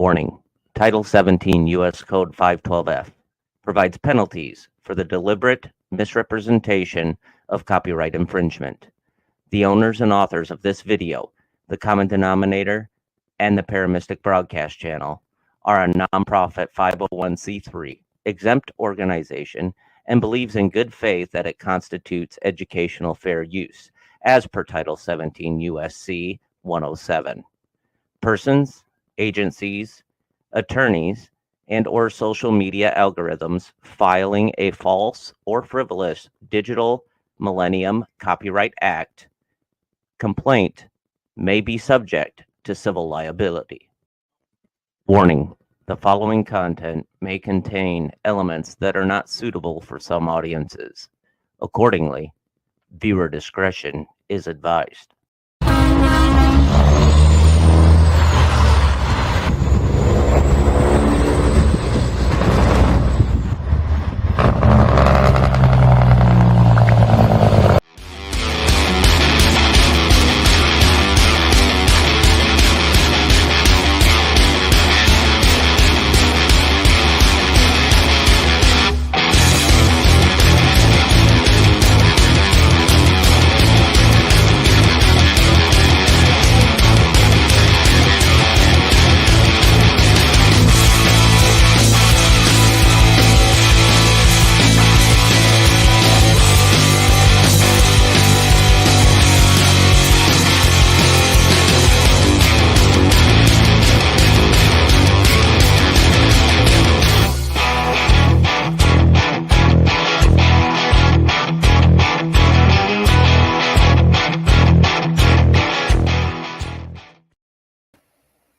Warning: Title 17 U.S. Code 512F provides penalties for the deliberate misrepresentation of copyright infringement. The owners and authors of this video, the common denominator, and the Paramystic Broadcast Channel are a nonprofit 501c3 exempt organization and believes in good faith that it constitutes educational fair use, as per Title 17 U.S.C. 107. Persons, agencies, attorneys, and or social media algorithms filing a false or frivolous Digital Millennium Copyright Act complaint may be subject to civil liability. Warning: the following content may contain elements that are not suitable for some audiences. Accordingly, viewer discretion is advised.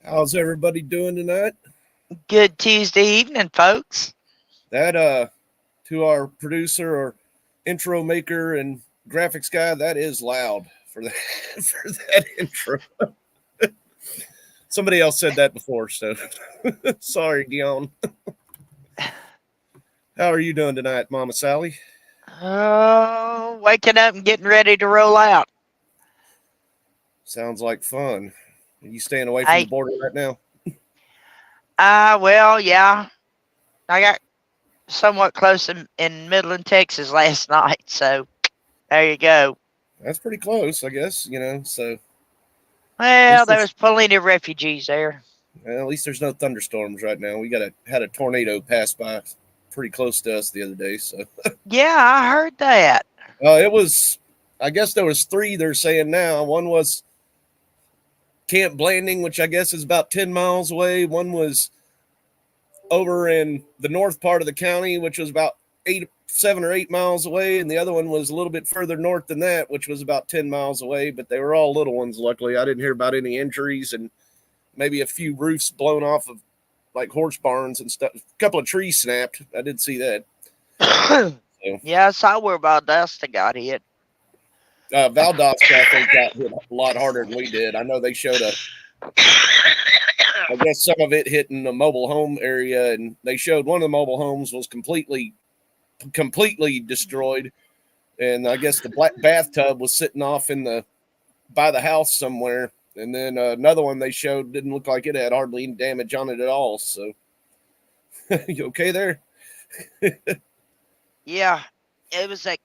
How's everybody doing tonight? Good Tuesday evening, folks. That to our producer or intro maker and graphics guy, that is loud for that for that intro. Somebody else said that before, so sorry, Dion. How are you doing tonight, Mama Sally? Oh, waking up and getting ready to roll out. Sounds like fun. Are you staying away from the border right now? Well, yeah. I got somewhat close in Midland, Texas last night, so there you go. That's pretty close, I guess, so. Well, there was plenty of refugees there. Well, at least there's no thunderstorms right now. We had a tornado pass by pretty close to us the other day, so. Yeah, I heard that. I guess there was 3 they're saying now. One was Camp Blanding, which I guess is about 10 miles away. One was over in the north part of the county, which was about 7 or 8 miles away. And the other one was a little bit further north than that, which was about 10 miles away. But they were all little ones, luckily. I didn't hear about any injuries and maybe a few roofs blown off of like horse barns and stuff. A couple of trees snapped. I did see that. So. Yeah, I saw where Valdosta got hit. Valdosta, I think, got hit a lot harder than we did. I know they showed I guess some of it hit in the mobile home area, and they showed one of the mobile homes was completely destroyed. And I guess the black bathtub was sitting off by the house somewhere. And then another one they showed didn't look like it had hardly any damage on it at all. So, you okay there? Yeah. It was that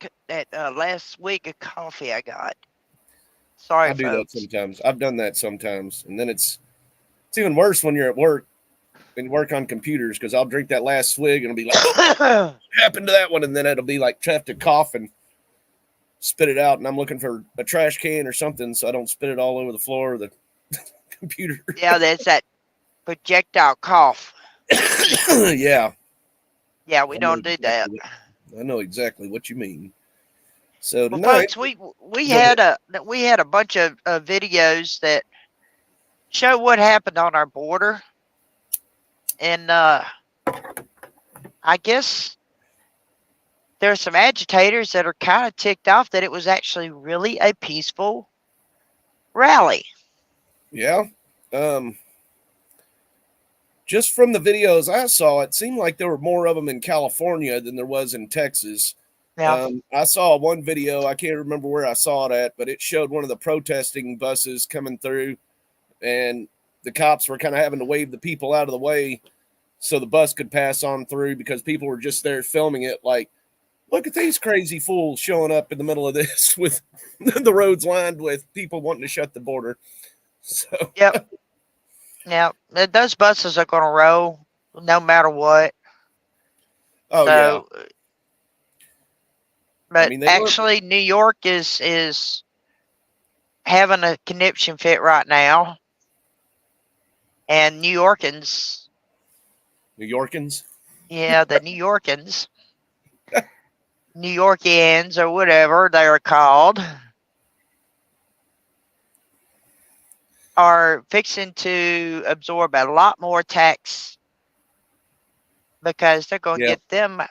last week of coffee I got. Sorry, I do that sometimes. I've done that sometimes. And then it's even worse when you're at work and work on computers, because I'll drink that last swig and it'll be like, what happened to that one? And then it'll be like, have to cough and spit it out. And I'm looking for a trash can or something so I don't spit it all over the floor of the computer. Yeah, that's that projectile cough. Yeah. Yeah, we don't do that. I know exactly what you mean. So tonight, folks, we had a bunch of videos that show what happened on our border, and I guess there's some agitators that are kind of ticked off that it was actually really a peaceful rally. Yeah. Just from the videos I saw, it seemed like there were more of them in California than there was in Texas. Yeah. I saw one video, I can't remember where I saw it at, but it showed one of the protesting buses coming through, and the cops were kind of having to wave the people out of the way so the bus could pass on through because people were just there filming it like, look at these crazy fools showing up in the middle of this with the roads lined with people wanting to shut the border. So Yep. Now, those buses are going to roll no matter what. oh So, yeah. but I mean, actually, New York is having a conniption fit right now, and New Yorkans, the New Yorkans, New Yorkians or whatever they are called, are fixing to absorb a lot more tax because they're going to Yep. get them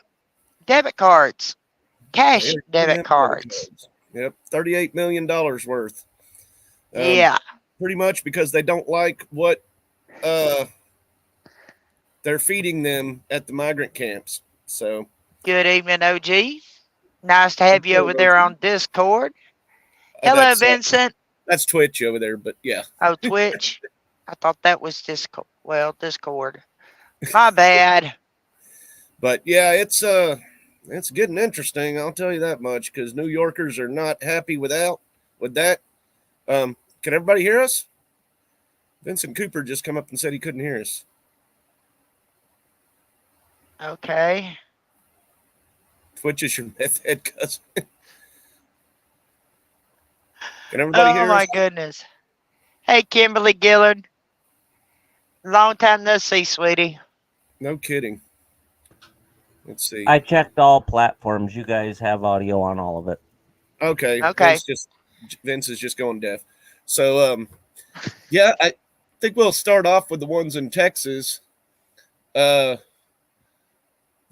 debit cards, cash They're gonna debit have cards. Yep, $38 million worth. Yeah. Pretty much because they don't like what they're feeding them at the migrant camps. So Good evening, OG. Nice to have you over there on Discord. Hello, Vincent. That's Twitch over there, but yeah. Oh, Twitch. I thought that was Discord. Well, Discord. My bad. But yeah, it's getting interesting. I'll tell you that much because New Yorkers are not happy with that. Can everybody hear us? Vincent Cooper just come up and said he couldn't hear us. Okay. Twitch is your meth head cousin. Can everybody hear us? Oh my goodness. Hey, Kimberly Gillard. Long time no see, sweetie. No kidding. Let's see. I checked all platforms. You guys have audio on all of it. Okay. Okay. Vince is just going deaf. So yeah, I think we'll start off with the ones in Texas.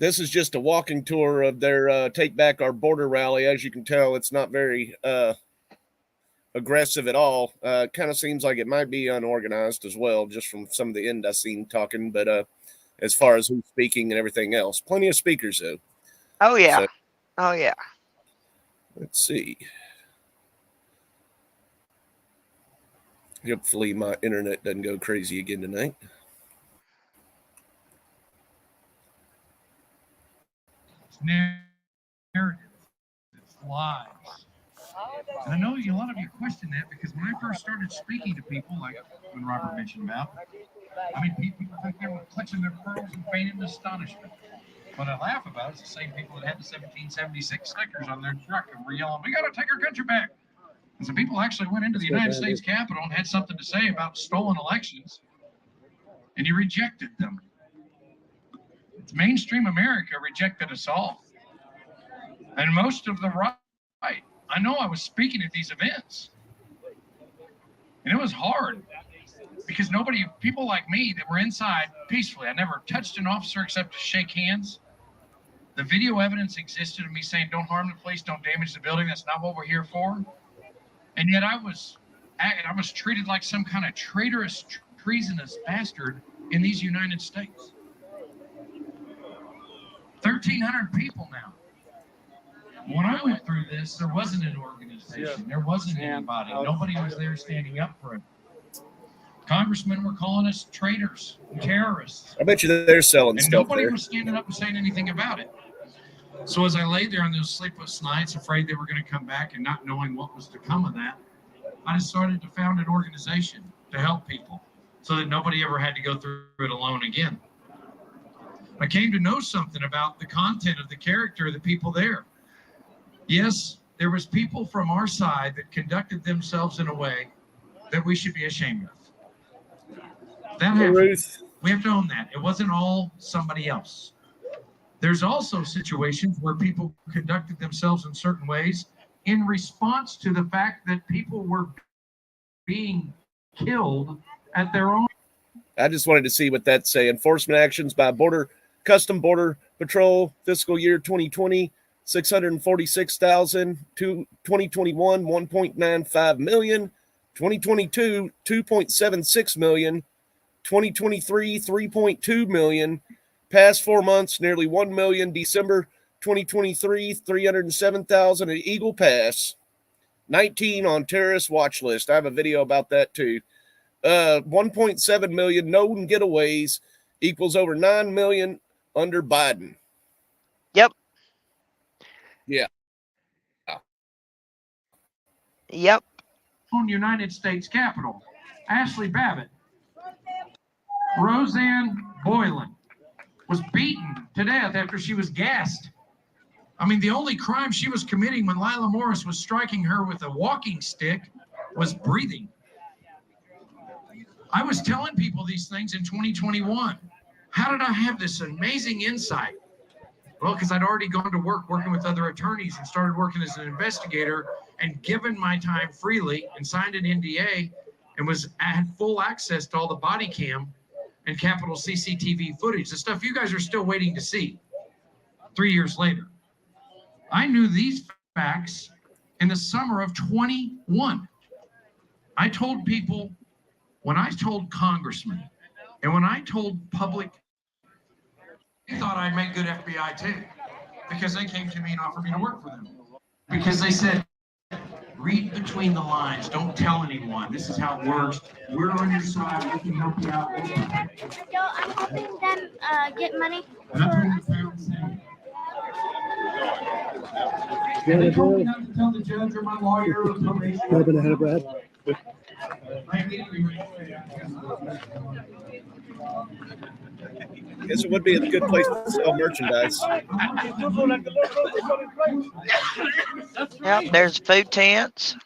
This is just a walking tour of their Take Back Our Border rally. As you can tell, it's not very aggressive at all. Kind of seems like it might be unorganized as well, just from some of the end I seen talking. But as far as who's speaking and everything else, plenty of speakers though. Oh yeah. So, Oh yeah. let's see. Hopefully my internet doesn't go crazy again tonight. It's narrative. It's lies. And I know a lot of you question that because when I first started speaking to people, like when Robert mentioned about, I mean, people think they were clutching their pearls and feigning astonishment. What I laugh about is the same people that had the 1776 stickers on their truck and were yelling, "We got to take our country back." And so people actually went into the United States Capitol and had something to say about stolen elections, and you rejected them. Mainstream America rejected us all. And most of the right. I know I was speaking at these events, and it was hard because people like me that were inside peacefully, I never touched an officer except to shake hands. The video evidence existed of me saying, "Don't harm the police, don't damage the building. That's not what we're here for." And yet I was treated like some kind of traitorous, treasonous bastard in these United States. 1,300 people now. When I went through this, there wasn't an organization. There wasn't anybody. Nobody was there standing up for it. Congressmen were calling us traitors and terrorists. I bet you they're selling and stuff nobody there. was standing up and saying anything about it. So as I lay there on those sleepless nights, afraid they were going to come back and not knowing what was to come of that, I decided to found an organization to help people so that nobody ever had to go through it alone again. I came to know something about the content of the character of the people there. Yes, there was people from our side that conducted themselves in a way that we should be ashamed of. That happened. Ruth. We have to own that. It wasn't all somebody else. There's also situations where people conducted themselves in certain ways in response to the fact that people were being killed at their own. I just wanted to see what that say. Enforcement actions by Custom Border Patrol, fiscal year 2020, 646,000. 2021, 1.95 million. 2022, 2.76 million. 2023, 3.2 million. Past 4 months, nearly 1 million. December 2023, 307,000 at Eagle Pass. 19 on terrorist watch list. I have a video about that too. 1.7 million known getaways equals over 9 million under Biden. Yep. Yeah. Yep. United States Capitol. Ashley Babbitt. Roseanne Boylan was beaten to death after she was gassed. I mean, the only crime she was committing when Lila Morris was striking her with a walking stick was breathing. I was telling people these things in 2021. How did I have this amazing insight? Well, because I'd already gone to work working with other attorneys and started working as an investigator and given my time freely and signed an NDA and had full access to all the body cam and Capitol CCTV footage, the stuff you guys are still waiting to see 3 years later. I knew these facts in the summer of 21. I told people, when I told congressmen and when I told public, they thought I'd make good FBI too, because they came to me and offered me to work for them. Because they said, read between the lines, don't tell anyone. This is how it works. We're on your side, we can help you out. So I'm helping them get money. They told me not to tell the judge or my lawyer or probation. Guess it would be a good place to sell merchandise. Yep. There's food tents.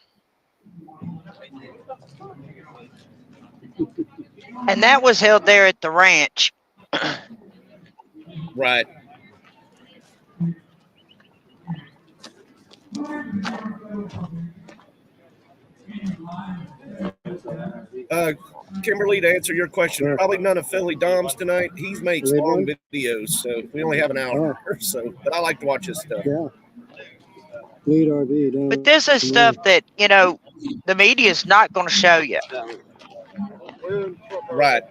And that was held there at the ranch. Right. Kimberly, to answer your question, probably none of Philly Dom's tonight. He makes long videos, so we only have an hour or so. But I like to watch his stuff. Yeah. Lead RV. But this is stuff that, you know, the media is not going to show you. Right.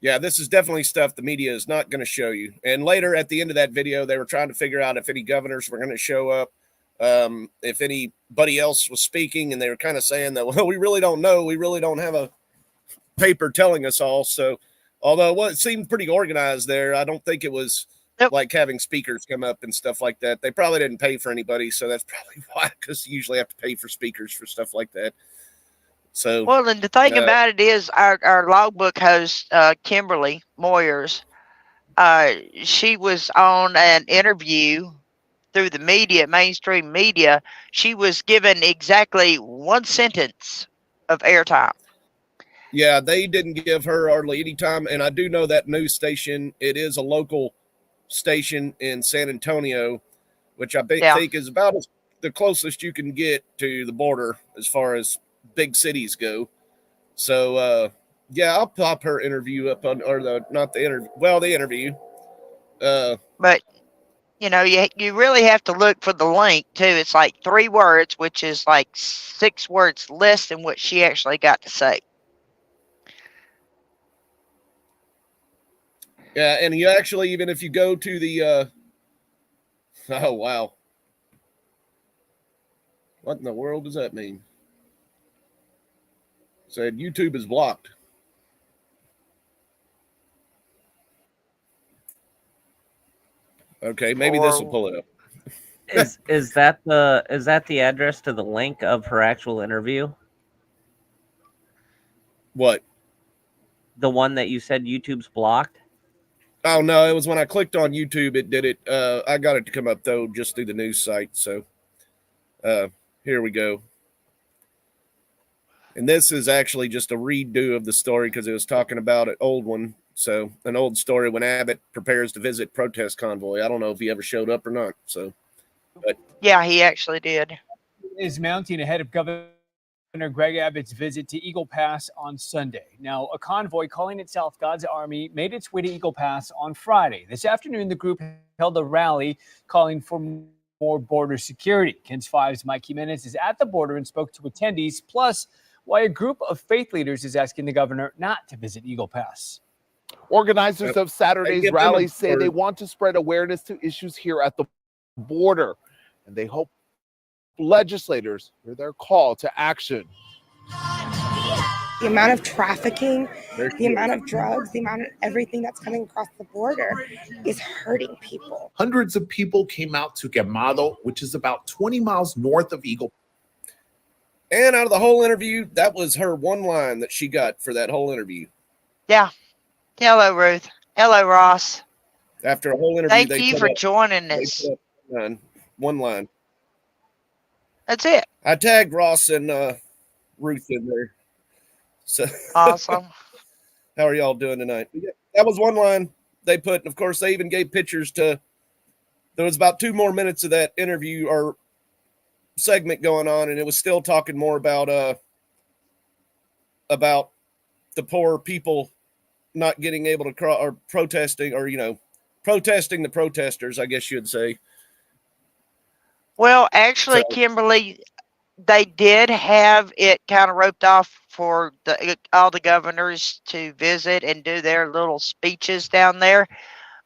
Yeah, this is definitely stuff the media is not going to show you. And later at the end of that video, they were trying to figure out if any governors were going to show up, if anybody else was speaking, and they were kind of saying that, well, we really don't know. We really don't have a paper telling us all. So although it seemed pretty organized there, I don't think it was like having speakers come up and stuff like that. They probably didn't pay for anybody. So that's probably why, because you usually have to pay for speakers for stuff like that. So, well, and the thing about it is our logbook host, Kimberly Moyers, she was on an interview through the media, mainstream media. She was given exactly one sentence of airtime. Yeah, they didn't give her hardly any time. And I do know that news station, it is a local station in San Antonio, which I think is about the closest you can get to the border as far as big cities go. So yeah, I'll pop her interview up on, or the interview. But you know, you really have to look for the link too. It's like 3 words, which is like 6 words less than what she actually got to say. Yeah, and you actually, even if you go to the oh wow, what in the world does that mean? Said YouTube is blocked. Okay, maybe this will pull it up. Is that the address to the link of her actual interview? What? The one that you said YouTube's blocked? Oh no, it was when I clicked on YouTube, it did it. I got it to come up though, just through the news site. So here we go. And this is actually just a redo of the story because it was talking about an old one. So an old story when Abbott prepares to visit protest convoy. I don't know if he ever showed up or not. So, but yeah, he actually did. Is mounting ahead of Governor Greg Abbott's visit to Eagle Pass on Sunday. Now, a convoy calling itself God's Army made its way to Eagle Pass on Friday. This afternoon, the group held a rally calling for more border security. KENS 5's Mike Jimenez is at the border and spoke to attendees, plus why a group of faith leaders is asking the governor not to visit Eagle Pass. Organizers of Saturday's rally say they want to spread awareness to issues here at the border, and they hope legislators hear their call to action. the amount of trafficking, There she the is. amount of drugs, the amount of everything that's coming across the border is hurting people. Hundreds of people came out to Quemado, which is about 20 miles north of Eagle. And out of the whole interview, that was her one line that she got for that whole interview. Yeah. Hello, Ruth. Hello, Ross. After a whole interview, Thank you for joining us. One line. That's it. I tagged Ross and Ruth in there. So awesome. How are y'all doing tonight? That was one line they put. And of course, they even gave pictures to. There was about 2 more minutes of that interview or segment going on, and it was still talking more about the poor people not getting able to cross, or protesting, or protesting the protesters, I guess you'd say. Well, actually, So, Kimberly, they did have it kind of roped off for all the governors to visit and do their little speeches down there.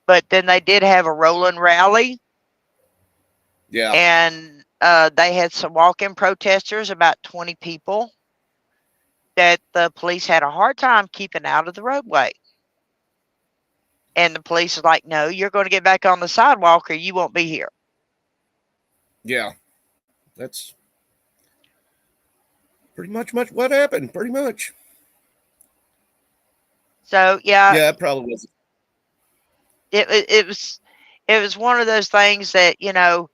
But then they did have a Rollin rally. Yeah. And they had some walk-in protesters, about 20 people, that the police had a hard time keeping out of the roadway. And the police was like, no, you're going to get back on the sidewalk or you won't be here. Yeah. That's pretty much what happened. Pretty much. So, yeah. Yeah, it probably was. It was one of those things that, yeah,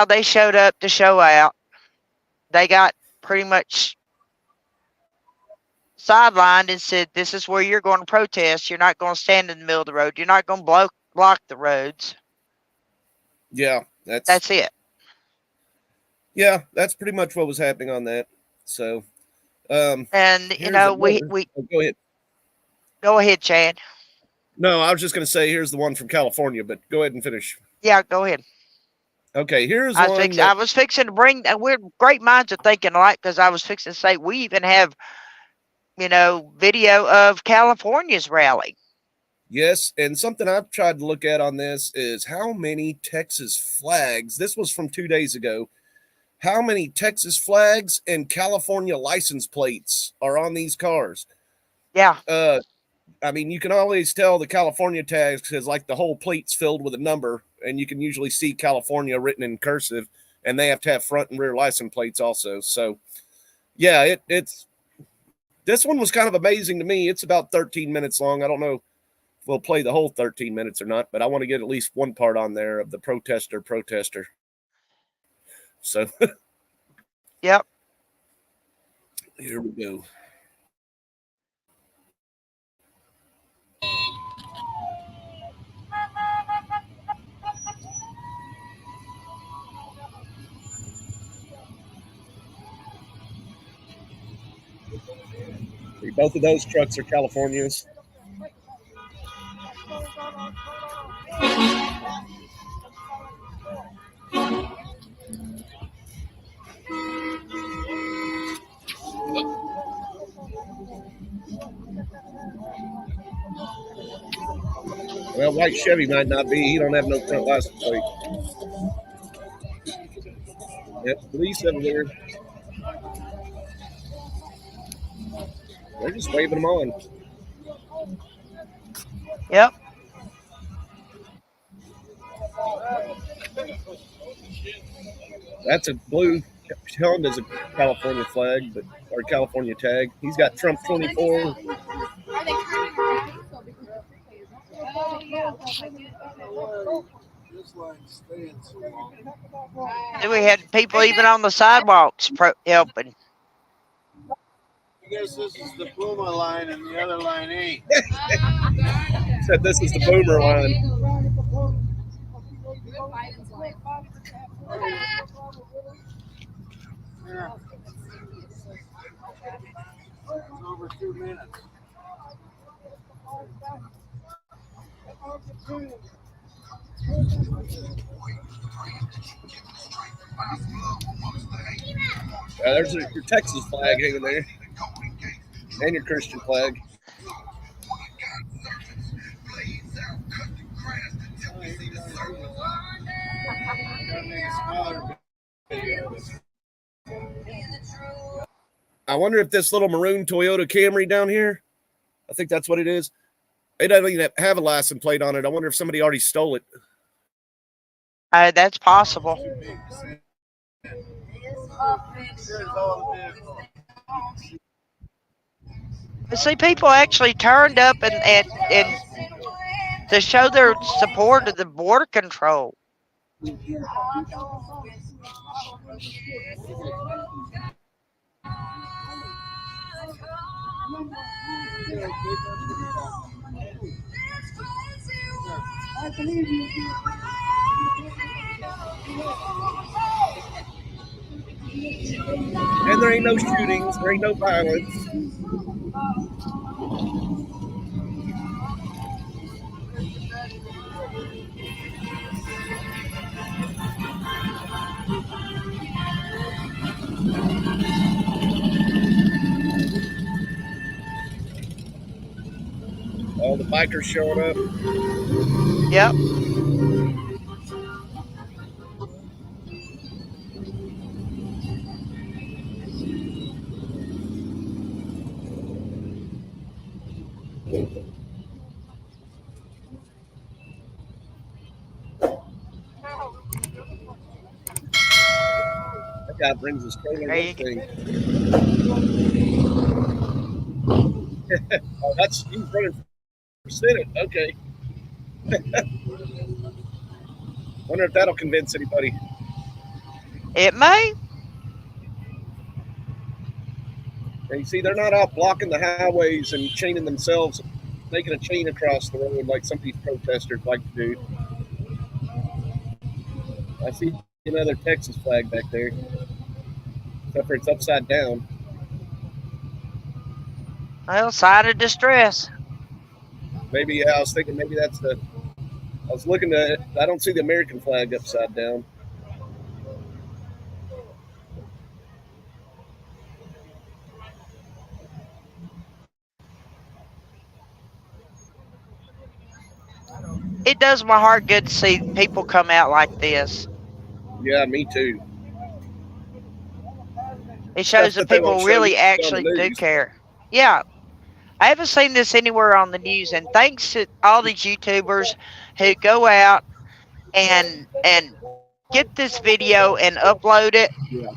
they showed up to show out. They got pretty much sidelined and said, this is where you're going to protest. You're not going to stand in the middle of the road. You're not going to block the roads. Yeah, that's it. Yeah, that's pretty much what was happening on that. So, and we go ahead. Go ahead, Chad. No, I was just going to say, here's the one from California, but go ahead and finish. Yeah, go ahead. Okay, here's I one. was fixing to bring. We're great minds are thinking alike, because I was fixing to say we even have, video of California's rally. Yes, and something I've tried to look at on this is how many Texas flags. This was from 2 days ago. How many Texas flags and California license plates are on these cars? Yeah. I mean, you can always tell the California tags because, like, the whole plate's filled with a number, and you can usually see California written in cursive, and they have to have front and rear license plates also. So, yeah, it's this one was kind of amazing to me. It's about 13 minutes long. I don't know if we'll play the whole 13 minutes or not, but I want to get at least one part on there of the protester. So, yep. Here we go. Both of those trucks are Californias. Well, white Chevy might not be. He don't have no front license plate. Yep, police everywhere. They're just waving them on. Yep. That's a blue Honda's a California flag, but or California tag. He's got Trump 24. And we had people even on the sidewalks helping. I guess this is the Puma line and the other line ain't. Said this is the Boomer line. Yeah. It's over 2 minutes. There's your Texas flag hanging there, and your Christian flag. I wonder if this little maroon Toyota Camry down here, I think that's what it is. It doesn't even have a license plate on it. I wonder if somebody already stole it. That's possible. But see, people actually turned up and to show their support of the border control. And there ain't no shootings. There ain't no violence. All the bikers showing up. Yep. That guy brings his trailer. There you Thing. Oh, he's running for Senate. Okay. Wonder if that'll convince anybody. It may. And you see, they're not out blocking the highways and chaining themselves, making a chain across the road like some of these protesters like to do. I see another Texas flag back there, except for it's upside down. Well, sign of distress. Maybe I was thinking maybe that's the. I was looking at it. I don't see the American flag upside down. It does my heart good to see people come out like this. Yeah, me too. It shows that people really actually do care. Yeah. I haven't seen this anywhere on the news, and thanks to all these YouTubers who go out and get this video and upload it. Yeah.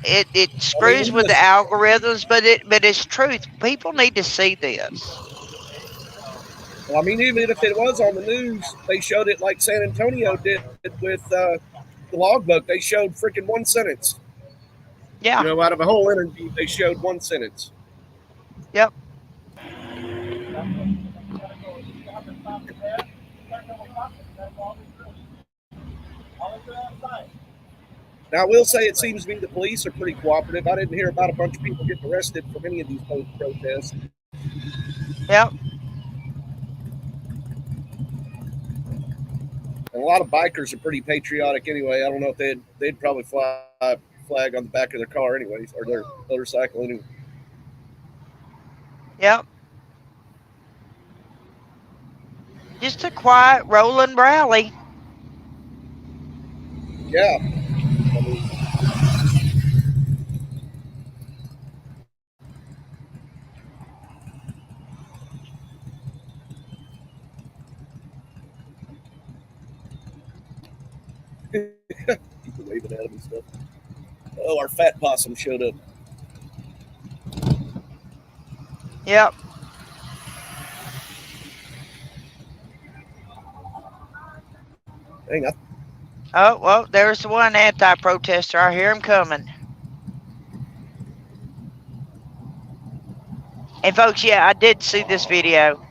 It screws with the algorithms, but it's truth. People need to see this. Well, I mean, even if it was on the news, they showed it like San Antonio did with the logbook. They showed freaking one sentence. Yeah. You know, out of a whole interview, they showed one sentence. Yep. Now, I will say it seems to me the police are pretty cooperative. I didn't hear about a bunch of people getting arrested from any of these protests. Yep. And a lot of bikers are pretty patriotic anyway. I don't know if they'd probably fly a flag on the back of their car anyways, or their motorcycle anyway. Yep. Just a quiet Rollin rally. Yeah. People waving at him and stuff. Oh, our fat possum showed up. Yep. Hang on. Oh, well, there's the one anti-protester. I hear him coming. And folks, yeah, I did see this video.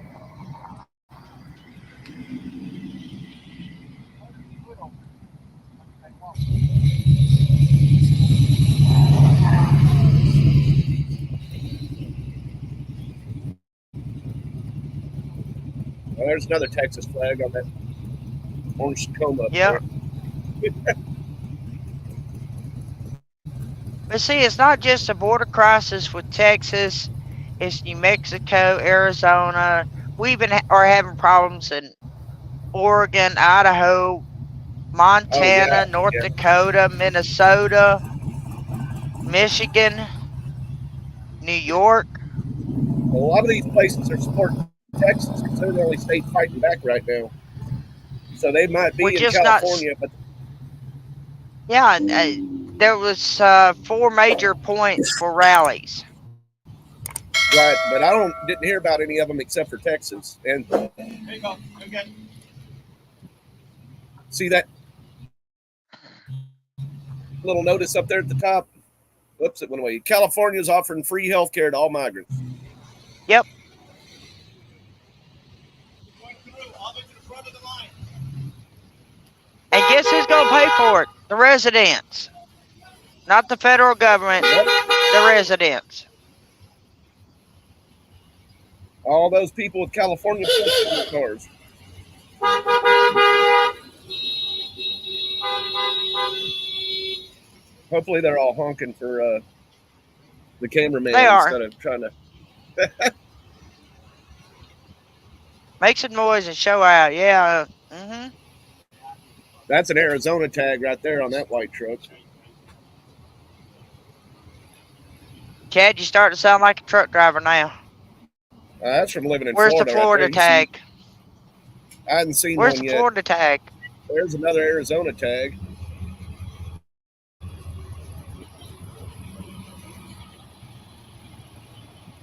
Well, there's another Texas flag on that orange Tacoma up there. But see, it's not just a border crisis with Texas. It's New Mexico, Arizona. We even are having problems in Oregon, Idaho, Montana, North Dakota, Minnesota. Michigan, New York. A lot of these places are supporting Texas because they're the only state fighting back right now. So they might We're be in just not. California, but Yeah, there was 4 major points for rallies. right. But I didn't hear about any of them except for Texas. And There you go. Okay. see that little notice up there at the top? Whoops, it went away. California is offering free health care to all migrants. Yep. And guess who's going to pay for it? The residents. Not the federal government, the residents. All those people with California cars. Hopefully they're all honking for the cameraman instead of trying to make some noise and show out. Yeah. Mm-hmm. That's an Arizona tag right there on that white truck. Chad, you start to sound like a truck driver now. That's from living in Where's Florida. the Florida tag? I hadn't seen Where's one the yet. Florida tag? There's another Arizona tag.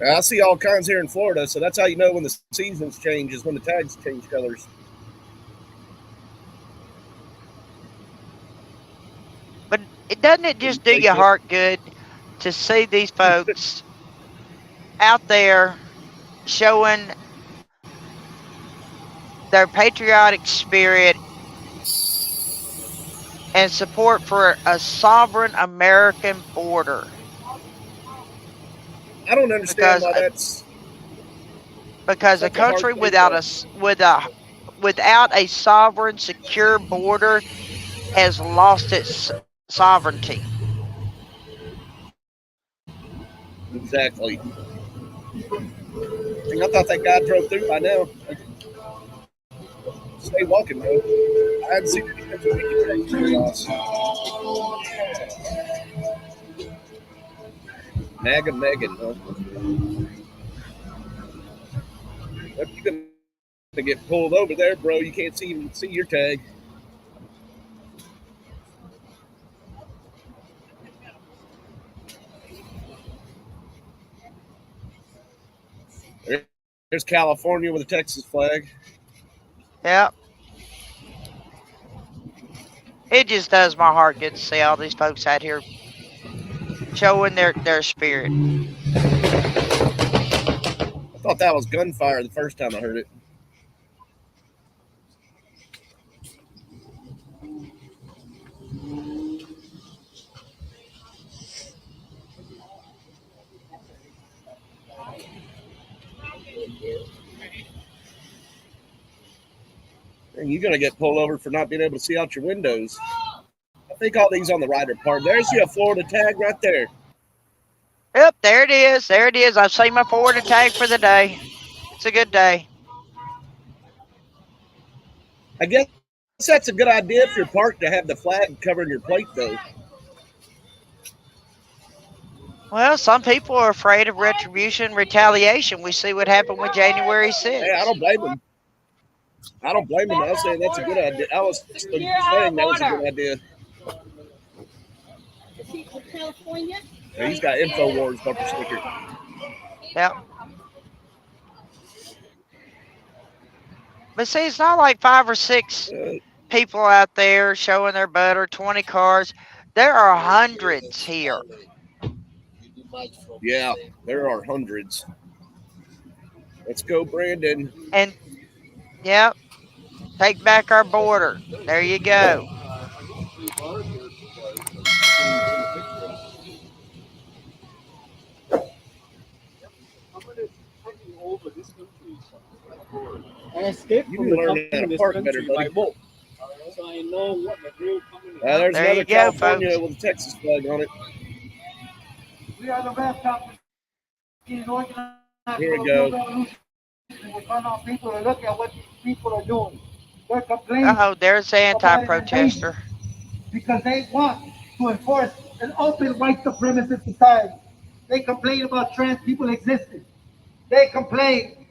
I see all kinds here in Florida, so that's how you know when the seasons change, is when the tags change colors. But doesn't it just do your heart good to see these folks out there showing their patriotic spirit and support for a sovereign American border? I don't understand why that's because a country without a sovereign, secure border has lost its sovereignty. Exactly. I thought that guy drove through by now. Stay walking, though. I hadn't seen any MAGA Megan, huh? If you're going to get pulled over there, bro, you can't even see your tag. There's California with a Texas flag. Yep. It just does my heart good to see all these folks out here showing their spirit. I thought that was gunfire the first time I heard it. And you're going to get pulled over for not being able to see out your windows. I think all these on the right are part. There's your Florida tag right there. Yep, there it is. There it is. I've seen my Florida tag for the day. It's a good day. I guess that's a good idea if you're parked to have the flag covering your plate, though. Well, some people are afraid of retribution, retaliation. We see what happened with January 6th. Hey, I don't blame them. I don't blame them. I was saying that's a good idea. I was saying that was a good idea. Yeah, he's got InfoWars bumper sticker. Yep. But see, it's not like 5 or 6 people out there showing their butt or 20 cars. There are hundreds here. Yeah, there are hundreds. Let's go, Brandon. And, yep, take back our border. There you go. I escaped You from can the learn company how in to this park country better, buddy. by boat. So I know what the real company is. There's There another you go, California folks. with a Texas flag on it. We are the best company in organized. Here we go. We're trying on people to look at what these people are doing. They're complaining Uh-oh, there's the anti-protester. because they want to enforce an open white supremacist society. They complain about trans people existing. They complain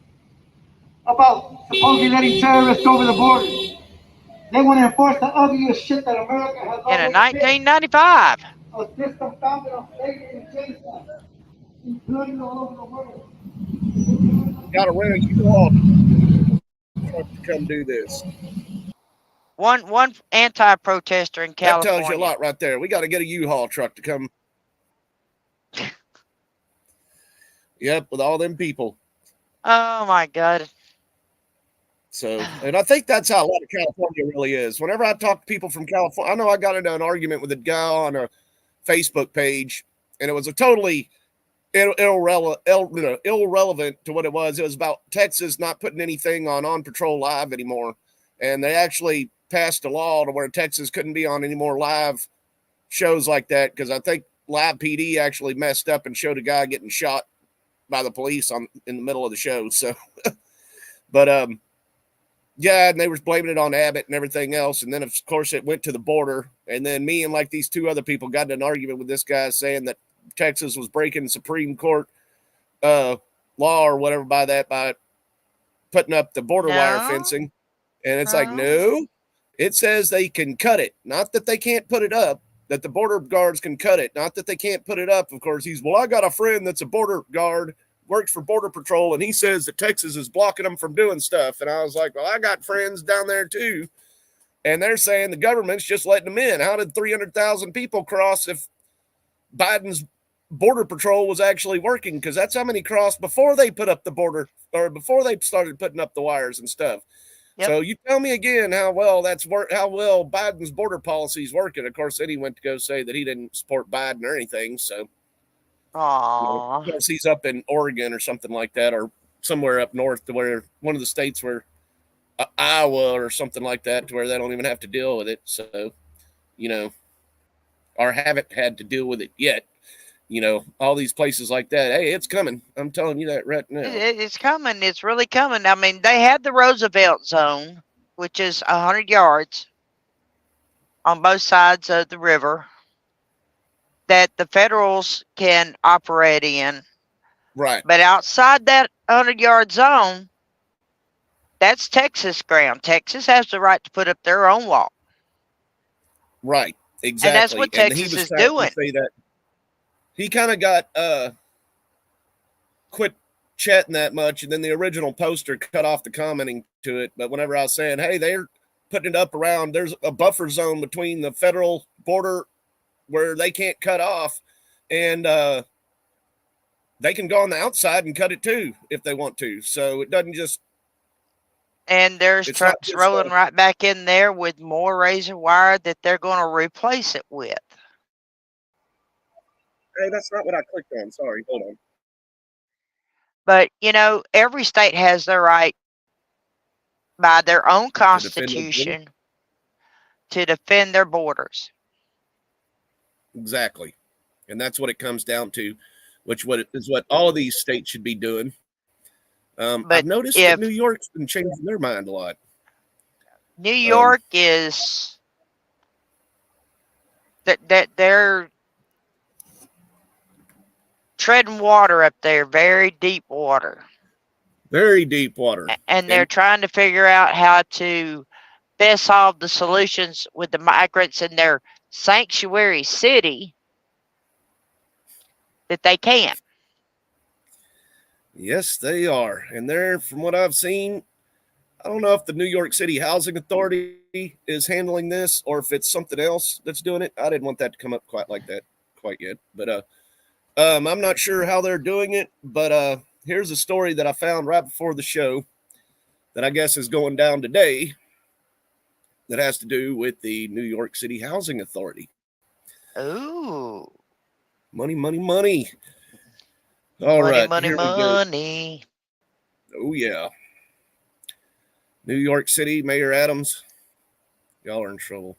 about supposedly letting terrorists over the border. They want to enforce the ugliest shit that America has In always been. 1995. A system founded on slavery and genocide, including all over the world. Got to rent a U-Haul truck to come do this. One anti-protester in That California. tells you a lot right there. We got to get a U-Haul truck to come. Yep, with all them people. Oh my God. So, and I think that's how a lot of California really is. Whenever I talk to people from California, I know I got into an argument with a guy on a Facebook page, and it was a totally irrelevant to what it was. It was about Texas not putting anything on Patrol Live anymore. And they actually passed a law to where Texas couldn't be on any more live shows like that, because I think Live PD actually messed up and showed a guy getting shot by the police in the middle of the show. So, but yeah, and they were blaming it on Abbott and everything else. And then, of course, it went to the border. And then me and like these two other people got in an argument with this guy saying that Texas was breaking Supreme Court law or whatever by putting up the border wire fencing. And it's like, no, it says they can cut it. Not that they can't put it up, that the border guards can cut it. Not that they can't put it up. Of course, I got a friend that's a border guard, works for Border Patrol, and he says that Texas is blocking them from doing stuff. And I was like, well, I got friends down there too. And they're saying the government's just letting them in. How did 300,000 people cross if Biden's Border Patrol was actually working? Because that's how many crossed before they put up the border, or before they started putting up the wires and stuff. Yep. So you tell me again how well Biden's border policy is working. Of course, then he went to go say that he didn't support Biden or anything. So, of course, he's up in Oregon or something like that, or somewhere up north to where one of the states where Iowa or something like that, to where they don't even have to deal with it. So, or haven't had to deal with it yet. All these places like that. Hey, it's coming. I'm telling you that right now. It's coming. It's really coming. I mean, they had the Roosevelt Zone, which is 100 yards on both sides of the river that the federals can operate in. Right. But outside that 100-yard zone, that's Texas ground. Texas has the right to put up their own wall. Right. Exactly. And that's what Texas is doing. Say that. He kind of got quit chatting that much, and then the original poster cut off the commenting to it. But whenever I was saying, hey, they're putting it up around, there's a buffer zone between the federal border where they can't cut off, and they can go on the outside and cut it too if they want to. So it doesn't just. And there's trucks rolling right back in there with more razor wire that they're going to replace it with. Hey, that's not what I clicked on. Sorry. Hold on. But, every state has the right by their own constitution to defend their borders. Exactly. And that's what it comes down to, which is what all of these states should be doing. But I've noticed that New York's been changing their mind a lot. New York is that they're treading water up there, very deep water. Very deep water. And they're trying to figure out how to best solve the solutions with the migrants in their sanctuary city that they can. Yes, they are. And they're, from what I've seen, I don't know if the New York City Housing Authority is handling this or if it's something else that's doing it. I didn't want that to come up quite like that quite yet. But I'm not sure how they're doing it. But here's a story that I found right before the show that I guess is going down today that has to do with the New York City Housing Authority. Ooh. Money, money, money. All right. Money. Oh, yeah. New York City, Mayor Adams. Y'all are in trouble.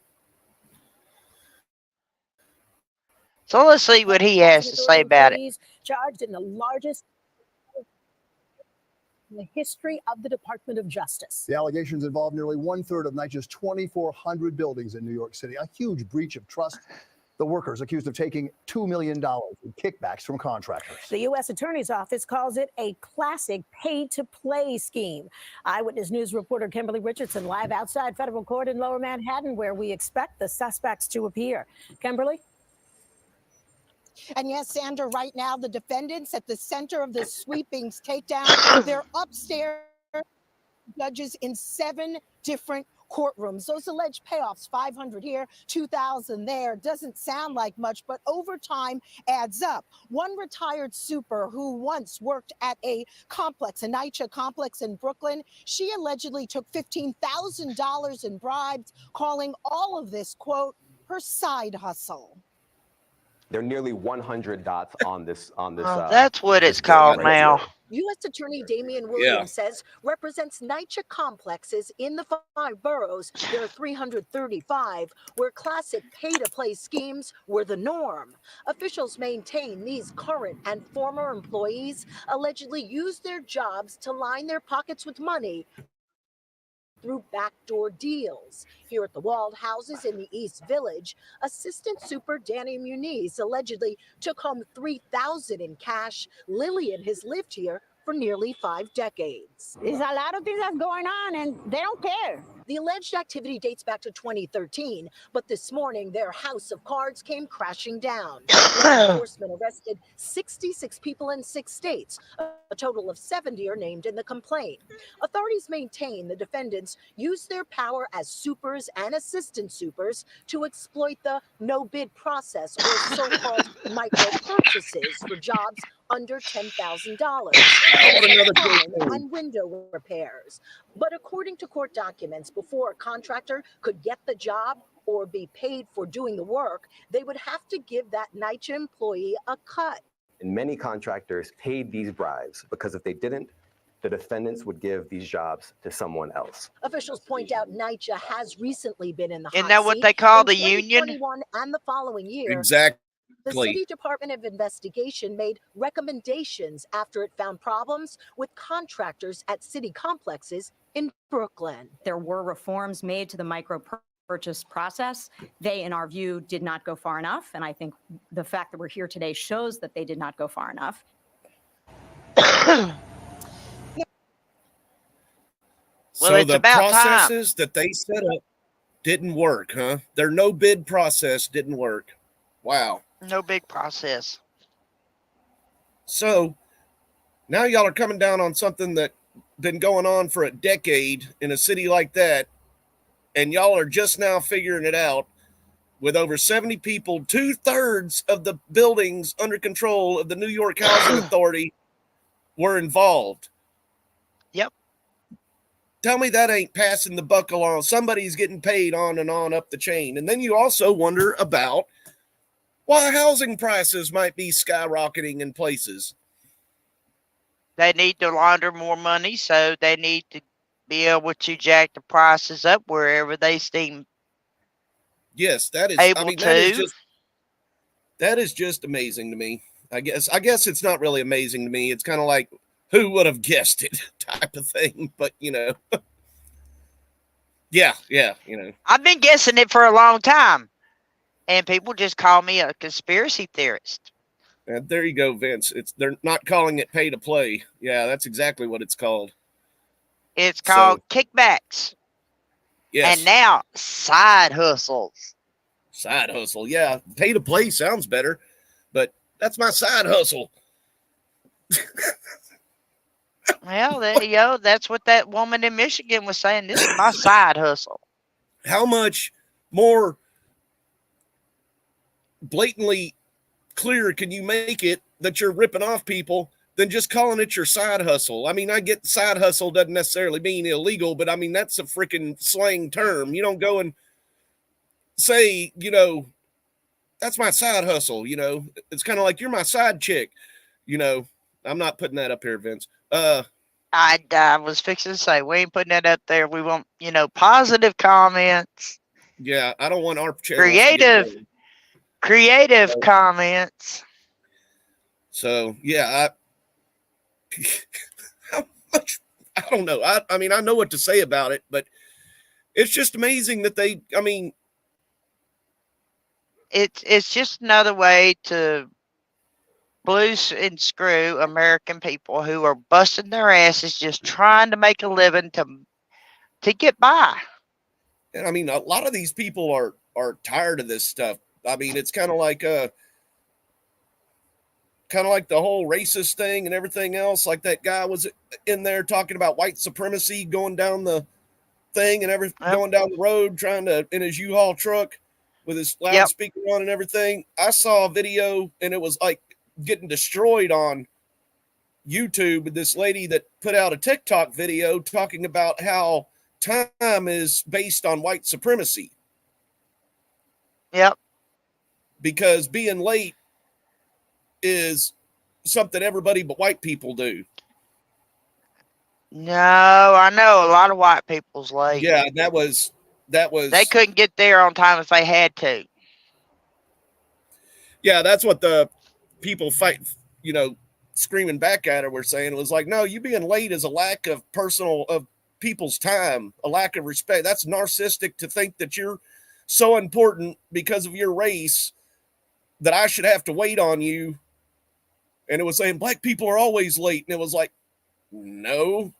So let's see what he has to say about it. Charged in the largest in the history of the Department of Justice. The allegations involve nearly 1/3 of NYCHA's 2,400 buildings in New York City, a huge breach of trust The workers accused of taking $2 million in kickbacks from contractors. The U.S. Attorney's Office calls it a classic pay-to-play scheme. Eyewitness News reporter Kimberly Richardson live outside federal court in Lower Manhattan, where we expect the suspects to appear. Kimberly? And yes, Sandra, right now, the defendants at the center of the sweeping takedown, they're upstairs, judges in 7 different courtrooms. Those alleged payoffs, 500 here, 2,000 there, doesn't sound like much, but over time adds up. One retired super who once worked at a complex, a NYCHA complex in Brooklyn, she allegedly took $15,000 in bribes, calling all of this, quote, her side hustle. There are nearly 100 dots on this. That's what it's called now. U.S. Attorney Damian Williams says represents NYCHA complexes in the 5 boroughs. There are 335 where classic pay-to-play schemes were the norm. Officials maintain these current and former employees allegedly used their jobs to line their pockets with money through backdoor deals. Here at the walled houses in the East Village, Assistant Super Danny Muniz allegedly took home $3,000 in cash. Lillian has lived here for nearly 5 decades. There's a lot of things that's going on and they don't care. The alleged activity dates back to 2013, but this morning their house of cards came crashing down. Law enforcement arrested 66 people in 6 states. A total of 70 are named in the complaint. Authorities maintain the defendants used their power as supers and assistant supers to exploit the no-bid process or so-called micro purchases for jobs under $10,000 and window repairs. But according to court documents, before a contractor could get the job or be paid for doing the work, they would have to give that NYCHA employee a cut. And many contractors paid these bribes because if they didn't, the defendants would give these jobs to someone else. Officials point out NYCHA has recently been in the hot Isn't that what seat. they call In the union? 2021 and the following year. Exactly. The City Department of Investigation made recommendations after it found problems with contractors at city complexes in Brooklyn. There were reforms made to the micro purchase process. They, in our view, did not go far enough. And I think the fact that we're here today shows that they did not go far enough. So the processes that they set up didn't work, huh? Their no bid process didn't work. Wow. No big process. So now y'all are coming down on something that been going on for a decade in a city like that, and y'all are just now figuring it out with over 70 people, 2/3 of the buildings under control of the New York Housing Authority were involved. Yep. Tell me that ain't passing the buck along. Somebody's getting paid on and on up the chain. And then you also wonder about why housing prices might be skyrocketing in places. They need to launder more money, so they need to be able to jack the prices up wherever they seem Yes, that is able I mean, to. that is just amazing to me. I guess it's not really amazing to me. It's kind of like who would have guessed it type of thing, but you know. yeah, you know. I've been guessing it for a long time. And people just call me a conspiracy theorist. And there you go, Vince. They're not calling it pay to play. Yeah, that's exactly what it's called. It's called kickbacks. Yes. And now side hustles. Side hustle. Yeah, pay to play sounds better, but that's my side hustle. Well, there you go. That's what that woman in Michigan was saying. This is my side hustle. How much more blatantly clear can you make it that you're ripping off people than just calling it your side hustle? I mean, I get side hustle doesn't necessarily mean illegal, but I mean, that's a freaking slang term. You don't go and say, you know, that's my side hustle. You know, it's kind of like you're my side chick. You know, I'm not putting that up here, Vince. I was fixing to say, we ain't putting that up there. We want, you know, positive comments. Yeah, I don't want our channel creative comments. So yeah, how much? I don't know. I mean, I know what to say about it, but it's just amazing that it's just another way to blues and screw American people who are busting their asses just trying to make a living to get by. And I mean, a lot of these people are tired of this stuff. I mean, it's kind of like the whole racist thing and everything else. Like that guy was in there talking about white supremacy, going down the thing and going down the road, trying to in his U-Haul truck with his loudspeaker on and everything. I saw a video and it was like getting destroyed on YouTube. This lady that put out a TikTok video talking about how time is based on white supremacy. Yep. Because being late is something everybody but white people do. No, I know a lot of white people's late. Yeah, that was they couldn't get there on time if they had to. Yeah, that's what the people fight, screaming back at her were saying. It was like, no, you being late is a lack of people's time, a lack of respect. That's narcissistic to think that you're so important because of your race that I should have to wait on you. And it was saying black people are always late. And it was like, no.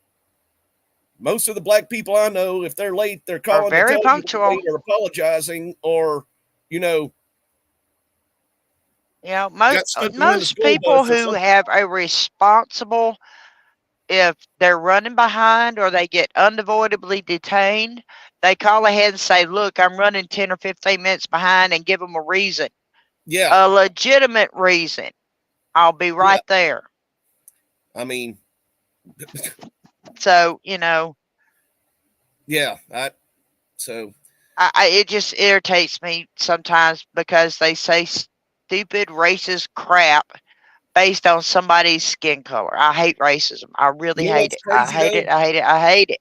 Most of the black people I know, if they're late, they're calling very to tell punctual. you or apologizing or, Yeah, most people who have a responsible, if they're running behind or they get unavoidably detained, they call ahead and say, look, I'm running 10 or 15 minutes behind, and give them a reason. Yeah. A legitimate reason. I'll be right there. I mean. So, Yeah. It just irritates me sometimes because they say stupid racist crap based on somebody's skin color. I hate racism. I really hate it. I hate it. I hate it. I hate it.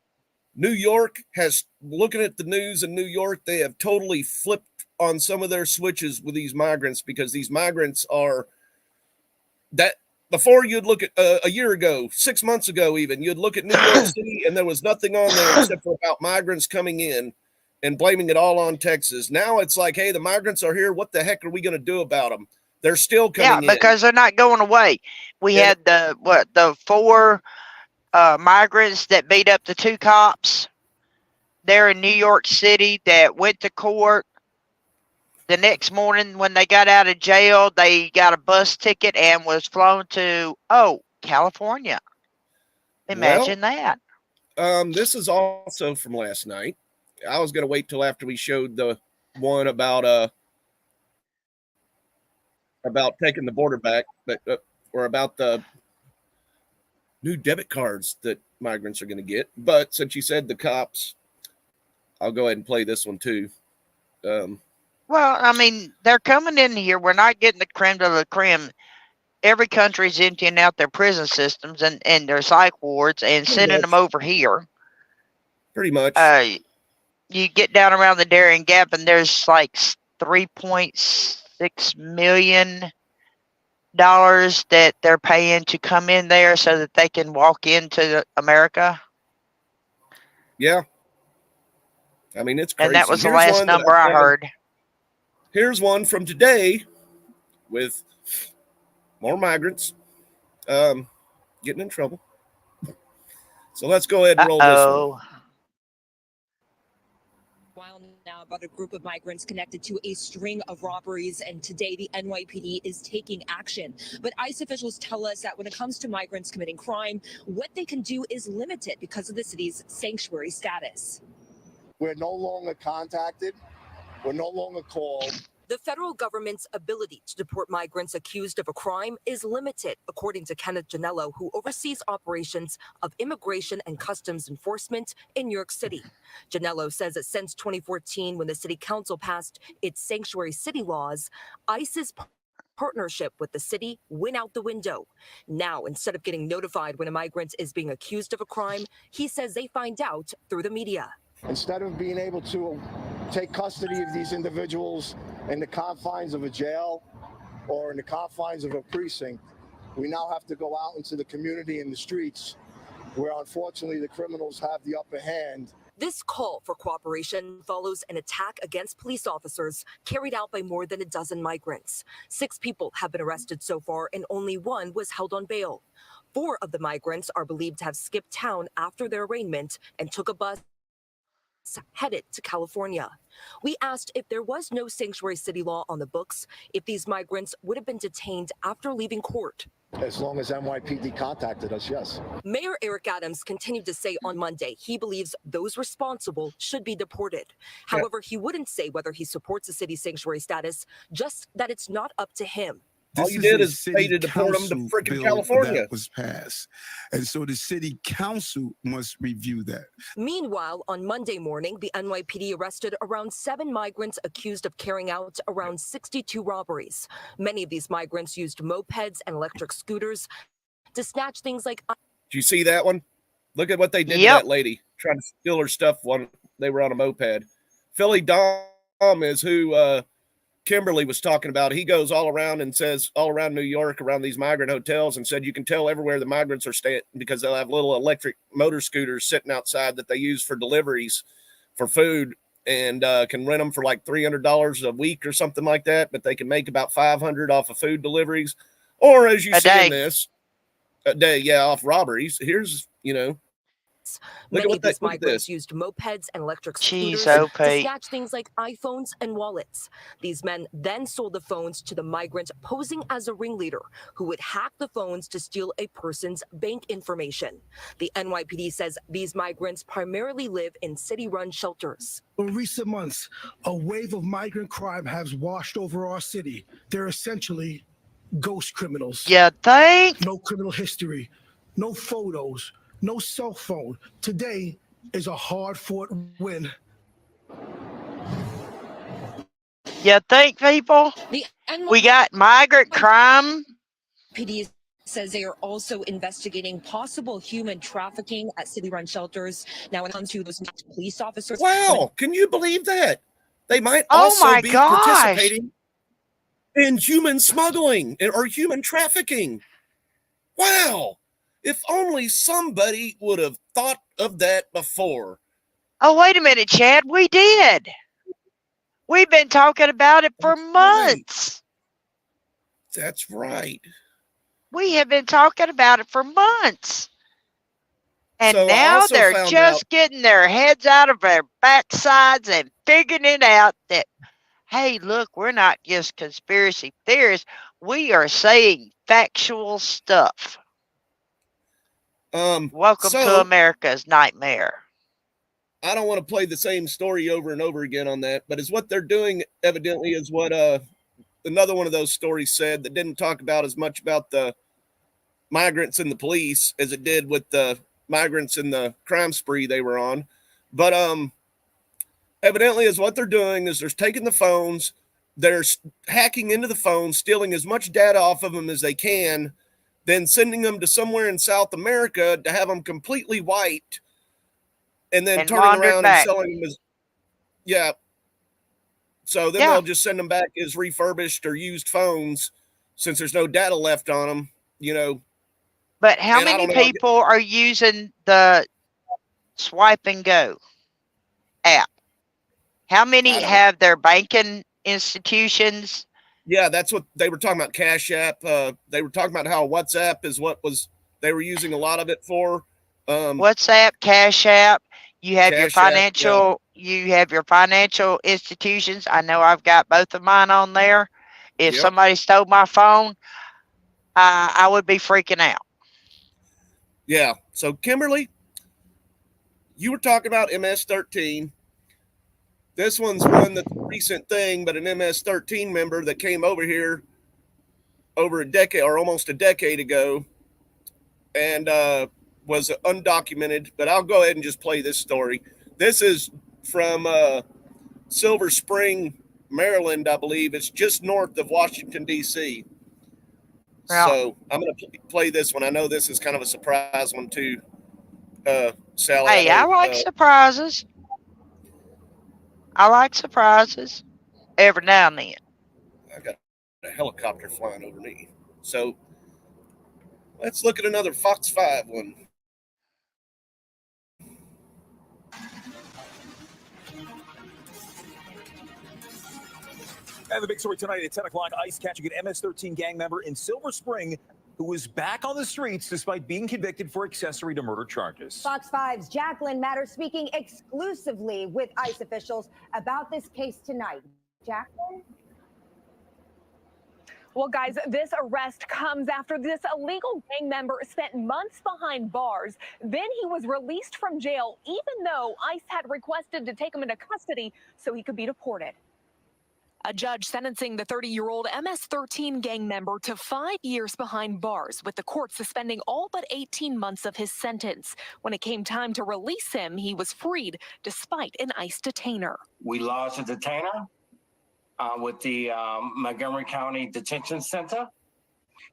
New York has, looking at the news in New York, they have totally flipped on some of their switches with these migrants, because these migrants are that before you'd look at a year ago, 6 months ago, even you'd look at New York City and there was nothing on there except for about migrants coming in and blaming it all on Texas. Now it's like, hey, the migrants are here. What the heck are we going to do about them? They're still coming in. Yeah, because they're not going away. We had the 4 migrants that beat up the 2 cops there in New York City that went to court. The next morning when they got out of jail, they got a bus ticket and was flown to, California. Imagine that. This is also from last night. I was going to wait till after we showed the one about taking the border back, but or about the new debit cards that migrants are going to get. But since you said the cops, I'll go ahead and play this one too. Well, I mean, they're coming in here. We're not getting the creme de la creme. Every country's emptying out their prison systems and their psych wards and sending them over here. Pretty much. You get down around the Darien Gap and there's like $3.6 million that they're paying to come in there so that they can walk into America. Yeah. I mean, it's crazy. And that was the last number I heard. Here's one from today with more migrants getting in trouble. So let's go ahead and roll this one. While now about a group of migrants connected to a string of robberies, and today the NYPD is taking action. But ICE officials tell us that when it comes to migrants committing crime, what they can do is limited because of the city's sanctuary status. We're no longer contacted. We're no longer called. The federal government's ability to deport migrants accused of a crime is limited, according to Kenneth Janello, who oversees operations of immigration and customs enforcement in New York City. Janello says that since 2014, when the city council passed its sanctuary city laws, ICE's partnership with the city went out the window. Now, instead of getting notified when a migrant is being accused of a crime, he says they find out through the media. Instead of being able to take custody of these individuals in the confines of a jail or in the confines of a precinct, we now have to go out into the community and the streets where unfortunately the criminals have the upper hand. This call for cooperation follows an attack against police officers carried out by more than a dozen migrants. 6 people have been arrested so far, and only 1 was held on bail. 4 of the migrants are believed to have skipped town after their arraignment and took a bus headed to California. We asked if there was no sanctuary city law on the books, if these migrants would have been detained after leaving court. As long as NYPD contacted us, yes. Mayor Eric Adams continued to say on Monday he believes those responsible should be deported. However, he wouldn't say whether he supports a city sanctuary status, just that it's not up to him. All you did is pay to deport them to freaking California. That was passed. And so the city council must review that. Meanwhile, on Monday morning, the NYPD arrested around 7 migrants accused of carrying out around 62 robberies. Many of these migrants used mopeds and electric scooters to snatch things like... Did you see that one? Look at what they did to that lady, trying to steal her stuff when they were on a moped. Philly Dom is who Kimberly was talking about. He goes all around and says all around New York, around these migrant hotels, and said you can tell everywhere the migrants are staying because they'll have little electric motor scooters sitting outside that they use for deliveries for food, and can rent them for like $300 a week or something like that. But they can make about $500 off of food deliveries, or as you see in this, a day, off robberies. Here's, Many of these migrants used mopeds and electric scooters to snatch things like iPhones and wallets. These men then sold the phones to the migrant posing as a ringleader who would hack the phones to steal a person's bank information. The NYPD says these migrants primarily live in city-run shelters. In recent months, a wave of migrant crime has washed over our city. They're essentially ghost criminals. You think? No criminal history, no photos, no cell phone. Today is a hard-fought win. You think, people? We got migrant crime. PD says they are also investigating possible human trafficking at city-run shelters. Now, when it comes to those police officers... Wow, can you believe that? They might also be participating in human smuggling or human trafficking. Wow. If only somebody would have thought of that before. Oh, wait a minute, Chad. We did. We've been talking about it for months. That's right. We have been talking about it for months. And So I now also they're found just out- getting their heads out of their backsides and figuring it out that, hey, look, we're not just conspiracy theorists. We are saying factual stuff. Welcome to so- America's nightmare. I don't want to play the same story over and over again on that, but is what they're doing evidently is what another one of those stories said that didn't talk about as much about the migrants and the police as it did with the migrants in the crime spree they were on. But evidently is what they're doing is they're taking the phones, they're hacking into the phones, stealing as much data off of them as they can, then sending them to somewhere in South America to have them completely wiped, and then turning wandered around back. and selling them as, So then they'll just send them back as refurbished or used phones since there's no data left on them, But how And I many don't know, people are using the Swipe and Go app? How many have their banking institutions? Yeah, that's what they were talking about. Cash App. They were talking about how WhatsApp is what they were using a lot of it for. WhatsApp, Cash App. You have your Cash App, financial. You have your financial institutions. I know I've got both of mine on there. If Yep. somebody stole my phone, I would be freaking out. Yeah. So Kimberly, you were talking about MS-13. This one's one that's a recent thing, but an MS-13 member that came over here over a decade or almost a decade ago and was undocumented. But I'll go ahead and just play this story. This is from Silver Spring, Maryland, I believe. It's just north of Washington, D.C. Yeah. So I'm going to play this one. I know this is kind of a surprise one too, Sally. Hey, I like surprises. I like surprises every now and then. I got a helicopter flying over me. So let's look at another Fox 5 one. And the big story tonight at 10 o'clock, ICE catching an MS-13 gang member in Silver Spring who was back on the streets despite being convicted for accessory to murder charges. Fox 5's Jacqueline Matter speaking exclusively with ICE officials about this case tonight. Jacqueline? Well, guys, this arrest comes after this illegal gang member spent months behind bars. Then he was released from jail, even though ICE had requested to take him into custody so he could be deported. A judge sentencing the 30-year-old MS-13 gang member to 5 years behind bars, with the court suspending all but 18 months of his sentence. When it came time to release him, he was freed despite an ICE detainer. We lodged a detainer with the Montgomery County Detention Center.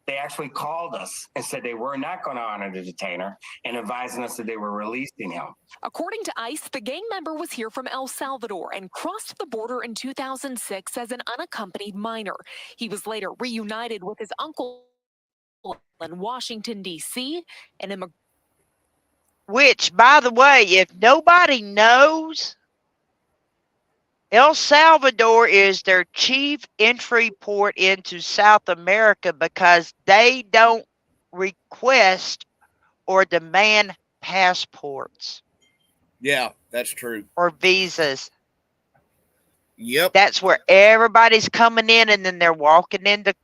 They actually called us and said they were not going to honor the detainer and advising us that they were releasing him. According to ICE, the gang member was here from El Salvador and crossed the border in 2006 as an unaccompanied minor. He was later reunited with his uncle in Washington, D.C. Which, by the way, if nobody knows, El Salvador is their chief entry port into South America because they don't request or demand passports. Yeah, that's true. Or visas. Yep. That's where everybody's coming in, and then they're walking into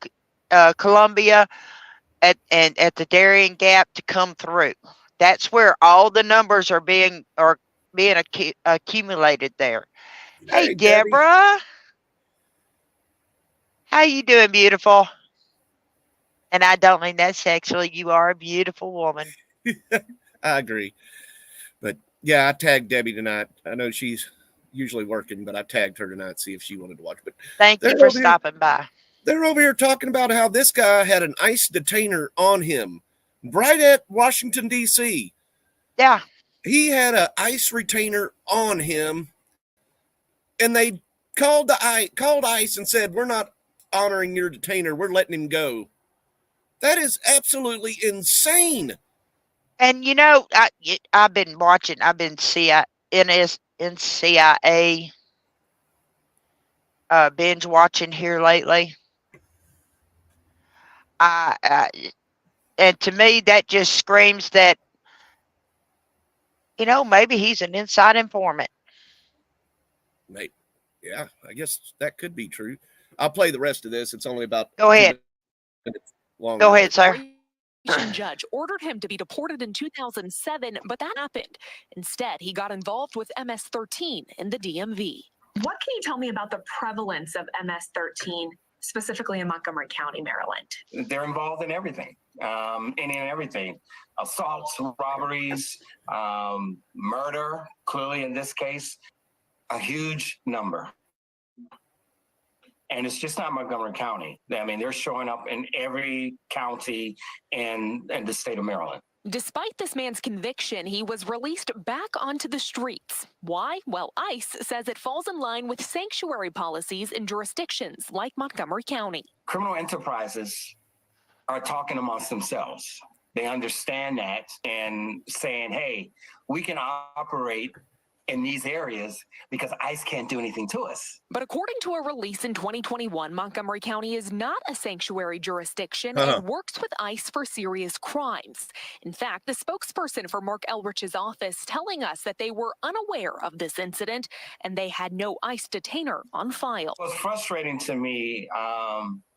Colombia at the Darien Gap to come through. That's where all the numbers are being accumulated there. Hey, Deborah. How you doing, beautiful? And I don't mean that sexually. You are a beautiful woman. I agree. But yeah, I tagged Debbie tonight. I know she's usually working, but I tagged her tonight to see if she wanted to watch. But thank you for stopping by. They're over here talking about how this guy had an ICE detainer on him right at Washington, D.C. Yeah. He had an ICE retainer on him. And they called ICE and said, "We're not honoring your detainer. We're letting him go." That is absolutely insane. And you know, I've been watching. I've been CIA binge watching here lately. And to me, that just screams that, maybe he's an inside informant. Mate, yeah, I guess that could be true. I'll play the rest of this. It's only about Go ahead. Long. Go ahead, sir. Judge ordered him to be deported in 2007, but that happened. Instead, he got involved with MS-13 in the DMV. What can you tell me about the prevalence of MS-13, specifically in Montgomery County, Maryland? They're involved in everything, in everything. Assaults, robberies, murder, clearly in this case, a huge number. And it's just not Montgomery County. I mean, they're showing up in every county in the state of Maryland. Despite this man's conviction, he was released back onto the streets. Why? Well, ICE says it falls in line with sanctuary policies in jurisdictions like Montgomery County. Criminal enterprises are talking amongst themselves. They understand that and saying, hey, we can operate in these areas because ICE can't do anything to us. But according to a release in 2021, Montgomery County is not a sanctuary jurisdiction and works with ICE for serious crimes. In fact, the spokesperson for Mark Elrich's office telling us that they were unaware of this incident and they had no ICE detainer on file. What's frustrating to me,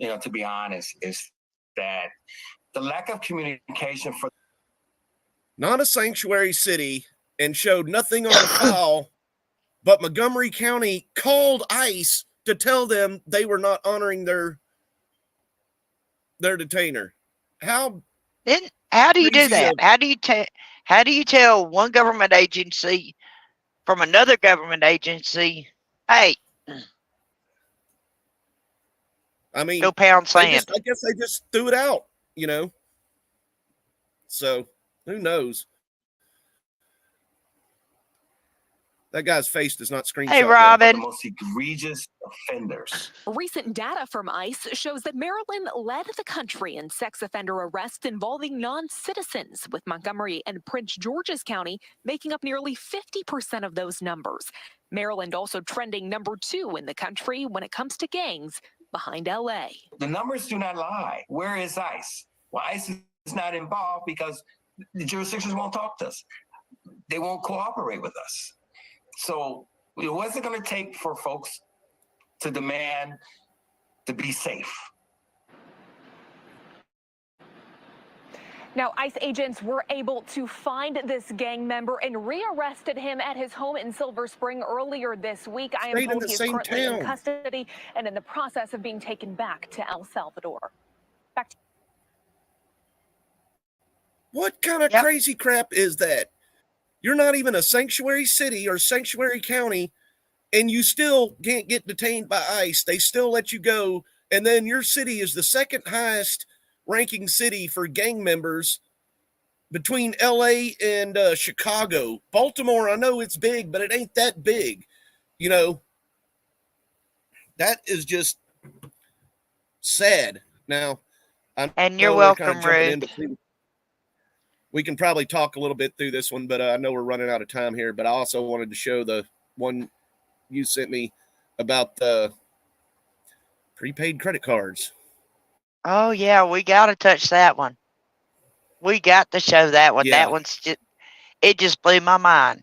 to be honest, is that the lack of communication for not a sanctuary city and showed nothing on file, but Montgomery County called ICE to tell them they were not honoring their detainer. How do you do that? How do you tell one government agency from another government agency, hey, I mean, go pound sand? I guess they just threw it out, So who knows? That guy's face does not screenshot. Hey, well. Robin. The most egregious offenders. Recent data from ICE shows that Maryland led the country in sex offender arrests involving non-citizens, with Montgomery and Prince George's County making up nearly 50% of those numbers. Maryland also trending number 2 in the country when it comes to gangs, behind LA. The numbers do not lie. Where is ICE? Well, ICE is not involved because the jurisdictions won't talk to us. They won't cooperate with us. So what's it going to take for folks to demand to be safe? Now, ICE agents were able to find this gang member and rearrested him at his home in Silver Spring earlier this week. I am told he is currently in custody and in the process of being taken back to El Salvador. Back to What kind of crazy crap is that? You're not even a sanctuary city or sanctuary county, and you still can't get detained by ICE. They still let you go, and then your city is the second highest ranking city for gang members between LA and Chicago. Baltimore, I know it's big, but it ain't that big. You know, that is just sad. Now, and you're welcome, Ruth. We can probably talk a little bit through this one, but I know we're running out of time here. But I also wanted to show the one you sent me about the prepaid credit cards. Oh, yeah, we got to touch that one. We got to show that one. Yeah. That one's just, it just blew my mind.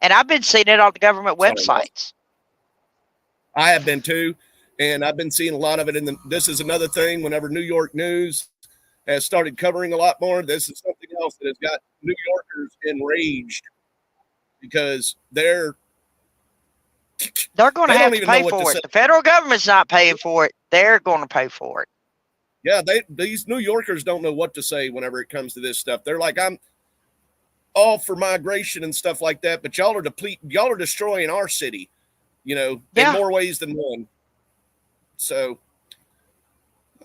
And I've been seeing it on the government websites. I have been too, and I've been seeing a lot of it in the. This is another thing. Whenever New York news has started covering a lot more, this is something else that has got New Yorkers enraged because they're going to have to pay for it. The federal government's not paying for it. They're going to pay for it. Yeah, these New Yorkers don't know what to say whenever it comes to this stuff. They're like, I'm all for migration and stuff like that, but y'all are destroying our city, you know, in more ways than one. So,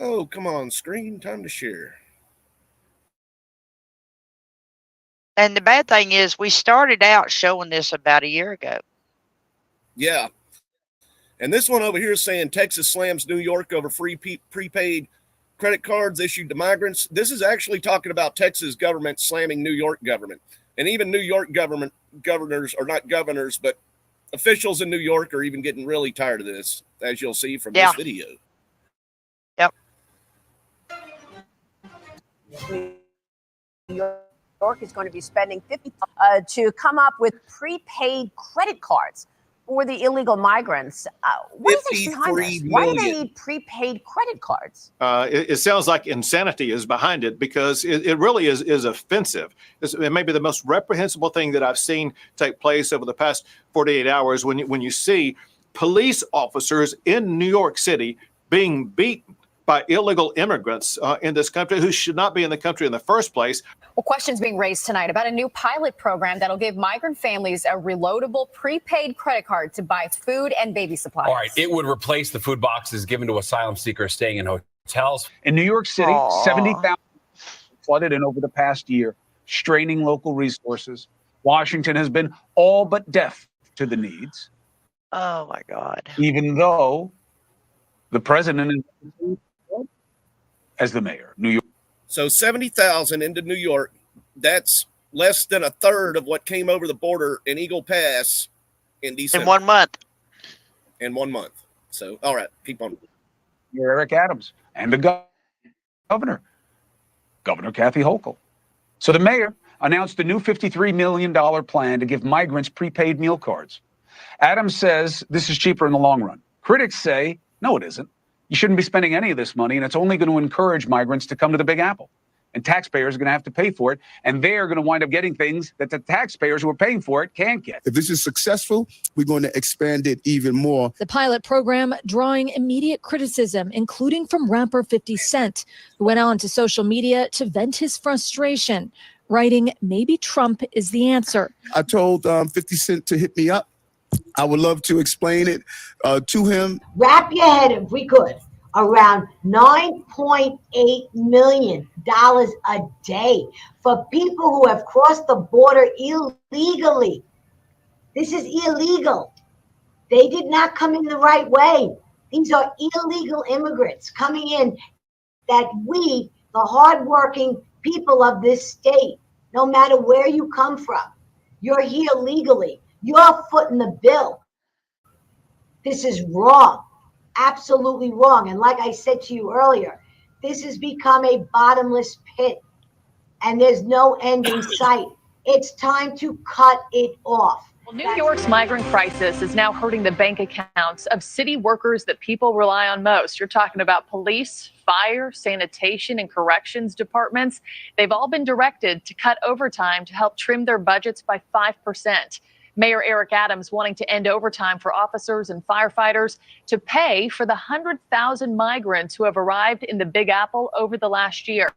oh, come on, screen, time to share. And the bad thing is we started out showing this about a year ago. Yeah. And this one over here is saying Texas slams New York over free prepaid credit cards issued to migrants. This is actually talking about Texas government slamming New York government. And even New York governors, or not governors, but officials in New York are even getting really tired of this, as you'll see from this video. Yep. New York is going to be spending $50 to come up with prepaid credit cards for the illegal migrants. What is behind this? Why do they need prepaid credit cards? It sounds like insanity is behind it because it really is offensive. It may be the most reprehensible thing that I've seen take place over the past 48 hours when you see police officers in New York City being beaten by illegal immigrants in this country who should not be in the country in the first place. Well, questions being raised tonight about a new pilot program that'll give migrant families a reloadable prepaid credit card to buy food and baby supplies. All right, it would replace the food boxes given to asylum seekers staying in hotels. In New York City, 70,000 flooded in over the past year, straining local resources. Washington has been all but deaf to the needs. Oh, my God. Even though the president is as the mayor, New York. So 70,000 into New York. That's less than a third of what came over the border in Eagle Pass in December. In 1 month. In 1 month. So, all right, keep on. Eric Adams and the governor, Governor Kathy Hochul. So the mayor announced a new $53 million plan to give migrants prepaid meal cards. Adams says this is cheaper in the long run. Critics say, no, it isn't. You shouldn't be spending any of this money, and it's only going to encourage migrants to come to the Big Apple. And taxpayers are going to have to pay for it, and they're going to wind up getting things that the taxpayers who are paying for it can't get. If this is successful, we're going to expand it even more. The pilot program drawing immediate criticism, including from rapper 50 Cent, who went on to social media to vent his frustration, writing, "Maybe Trump is the answer." I told 50 Cent to hit me up. I would love to explain it to him. Wrap your head, if we could, around $9.8 million a day for people who have crossed the border illegally. This is illegal. They did not come in the right way. These are illegal immigrants coming in that we, the hardworking people of this state, no matter where you come from, you're here legally. You're footing the bill. This is wrong, absolutely wrong. And like I said to you earlier, this has become a bottomless pit and there's no end in sight. It's time to cut it off. Well, New York's migrant crisis is now hurting the bank accounts of city workers that people rely on most. You're talking about police, fire, sanitation, and corrections departments. They've all been directed to cut overtime to help trim their budgets by 5%. Mayor Eric Adams wanting to end overtime for officers and firefighters to pay for the 100,000 migrants who have arrived in the Big Apple over the last year.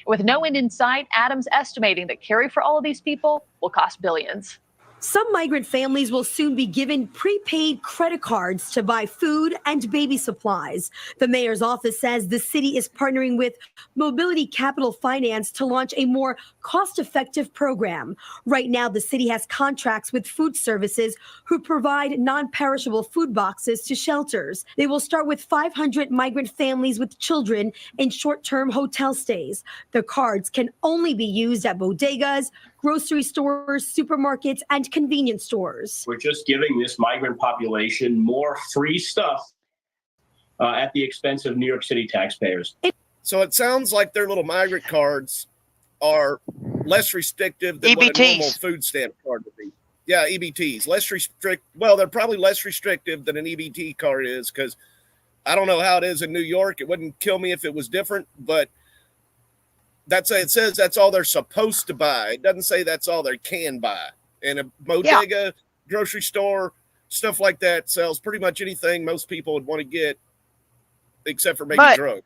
With no end in sight, Adams estimating that carry for all of these people will cost billions. Some migrant families will soon be given prepaid credit cards to buy food and baby supplies. The mayor's office says the city is partnering with Mobility Capital Finance to launch a more cost-effective program. Right now, the city has contracts with food services who provide non-perishable food boxes to shelters. They will start with 500 migrant families with children in short-term hotel stays. The cards can only be used at bodegas, grocery stores, supermarkets, and convenience stores. We're just giving this migrant population more free stuff at the expense of New York City taxpayers. So it sounds like their little migrant cards are less restrictive than what a normal food stamp card would be. Yeah, EBTs. Less restrict. Well, they're probably less restrictive than an EBT card is, because I don't know how it is in New York. It wouldn't kill me if it was different, but it says that's all they're supposed to buy. It doesn't say that's all they can buy. And a bodega, grocery store, stuff like that sells pretty much anything most people would want to get, except for maybe drugs.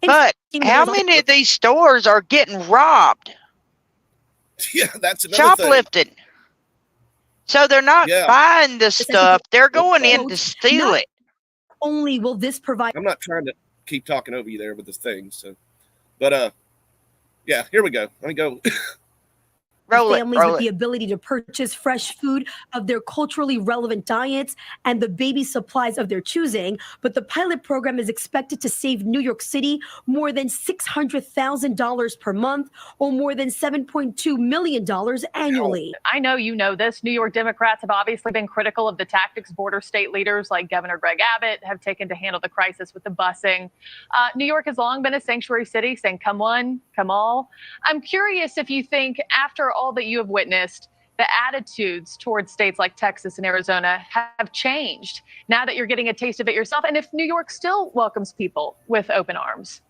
But how many of these stores are getting robbed? Yeah, that's another shoplifting. thing. So they're not buying the stuff; they're going in to steal it. Only will this provide. I'm not trying to keep talking over you there with the things, so, but yeah, here we go. Let me go. Families with the ability to purchase fresh food of their culturally relevant diets and the baby supplies of their choosing. But the pilot program is expected to save New York City more than $600,000 per month, or more than $7.2 million annually. I know you know this. New York Democrats have obviously been critical of the tactics border state leaders like Governor Greg Abbott have taken to handle the crisis with the busing. New York has long been a sanctuary city, saying come one, come all. I'm curious if you think after all that you have witnessed, the attitudes towards states like Texas and Arizona have changed now that you're getting a taste of it yourself, and if New York still welcomes people with open arms.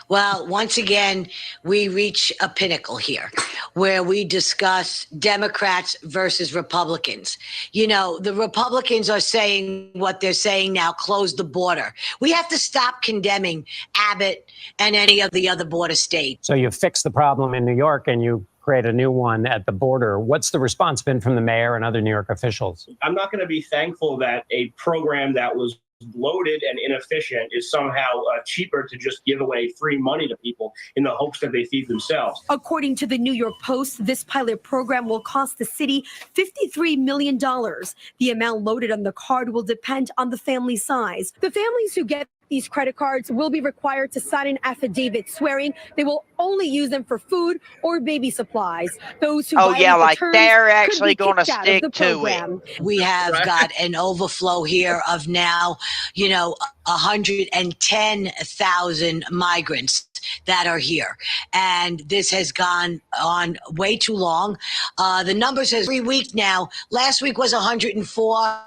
Well, once again, we reach a pinnacle here where we discuss Democrats versus Republicans. You know, the Republicans are saying what they're saying now, close the border. We have to stop condemning Abbott and any of the other border states. So you fix the problem in New York and you create a new one at the border. What's the response been from the mayor and other New York officials? I'm not going to be thankful that a program that was bloated and inefficient is somehow cheaper to just give away free money to people in the hopes that they feed themselves. According to the New York Post, this pilot program will cost the city $53 million. The amount loaded on the card will depend on the family size. The families who get these credit cards will be required to sign an affidavit swearing they will only use them for food or baby supplies. Those who violate the terms they're could actually be going to kicked out of stick the to program. it. We have got an overflow here of now, 110,000 migrants that are here. And this has gone on way too long. The numbers has every week now. Last week was 104.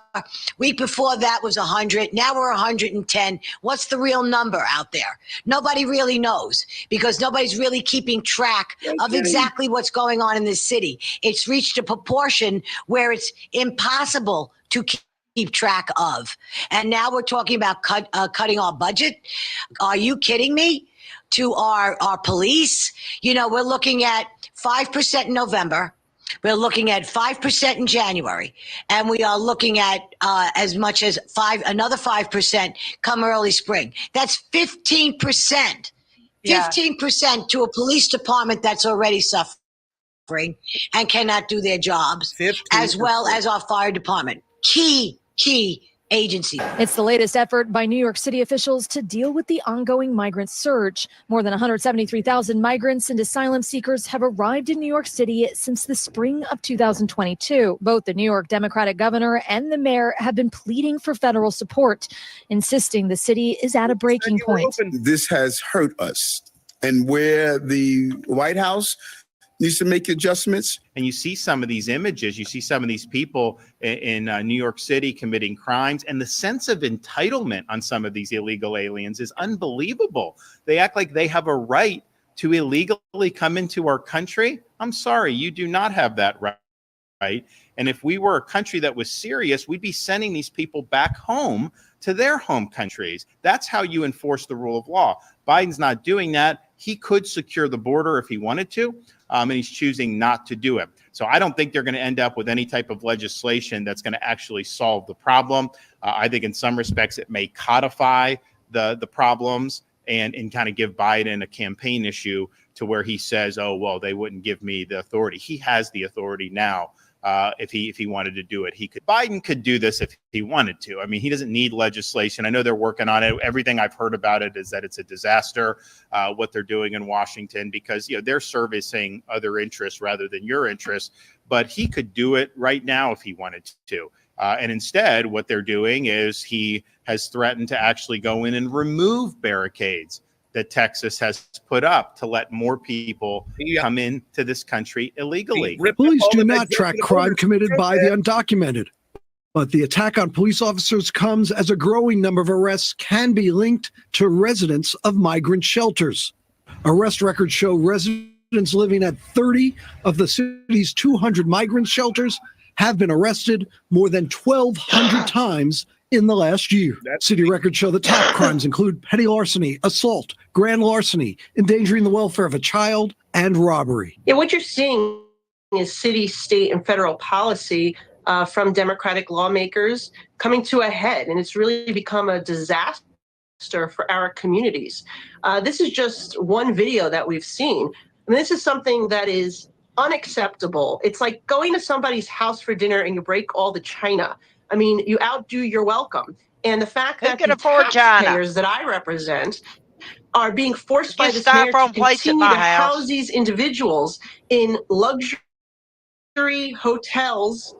Week before that was 100. Now we're 110. What's the real number out there? Nobody really knows, because nobody's really keeping track of exactly what's going on in this city. It's reached a proportion where it's impossible to keep track of. And now we're talking about cutting our budget. Are you kidding me? To our police, we're looking at 5% in November. We're looking at 5% in January, and we are looking at as much as another 5% come early spring. That's 15%. 15% to a police department that's already suffering. suffering and cannot do their jobs, as well as our fire department. Key agency. It's the latest effort by New York City officials to deal with the ongoing migrant surge. More than 173,000 migrants and asylum seekers have arrived in New York City since the spring of 2022. Both the New York Democratic governor and the mayor have been pleading for federal support, insisting the city is at a breaking point. This has hurt us. And where the White House needs to make adjustments. And you see some of these images, you see some of these people in New York City committing crimes, and the sense of entitlement on some of these illegal aliens is unbelievable. They act like they have a right to illegally come into our country. I'm sorry, you do not have that right. And if we were a country that was serious, we'd be sending these people back home to their home countries. That's how you enforce the rule of law. Biden's not doing that. He could secure the border if he wanted to, and he's choosing not to do it. So I don't think they're going to end up with any type of legislation that's going to actually solve the problem. I think in some respects it may codify the problems and kind of give Biden a campaign issue to where he says, oh, well, they wouldn't give me the authority. He has the authority now. If he wanted to do it, he could. Biden could do this if he wanted to. I mean, he doesn't need legislation. I know they're working on it. Everything I've heard about it is that it's a disaster, what they're doing in Washington, because they're servicing other interests rather than your interests. But he could do it right now if he wanted to. And instead, what they're doing is he has threatened to actually go in and remove barricades that Texas has put up to let more people come into this country illegally. Police do not track crime committed by the undocumented, but the attack on police officers comes as a growing number of arrests can be linked to residents of migrant shelters. Arrest records show residents living at 30 of the city's 200 migrant shelters have been arrested more than 1,200 times in the last year. City records show the top crimes include petty larceny, assault, grand larceny, endangering the welfare of a child, and robbery. Yeah, what you're seeing is city, state, and federal policy from Democratic lawmakers coming to a head, and it's really become a disaster for our communities. This is just one video that we've seen. And this is something that is unacceptable. It's like going to somebody's house for dinner and you break all the china. I mean, you outdo your welcome. And the fact that the taxpayers that I represent are being forced by this mayor to continue to house these individuals in luxury hotels,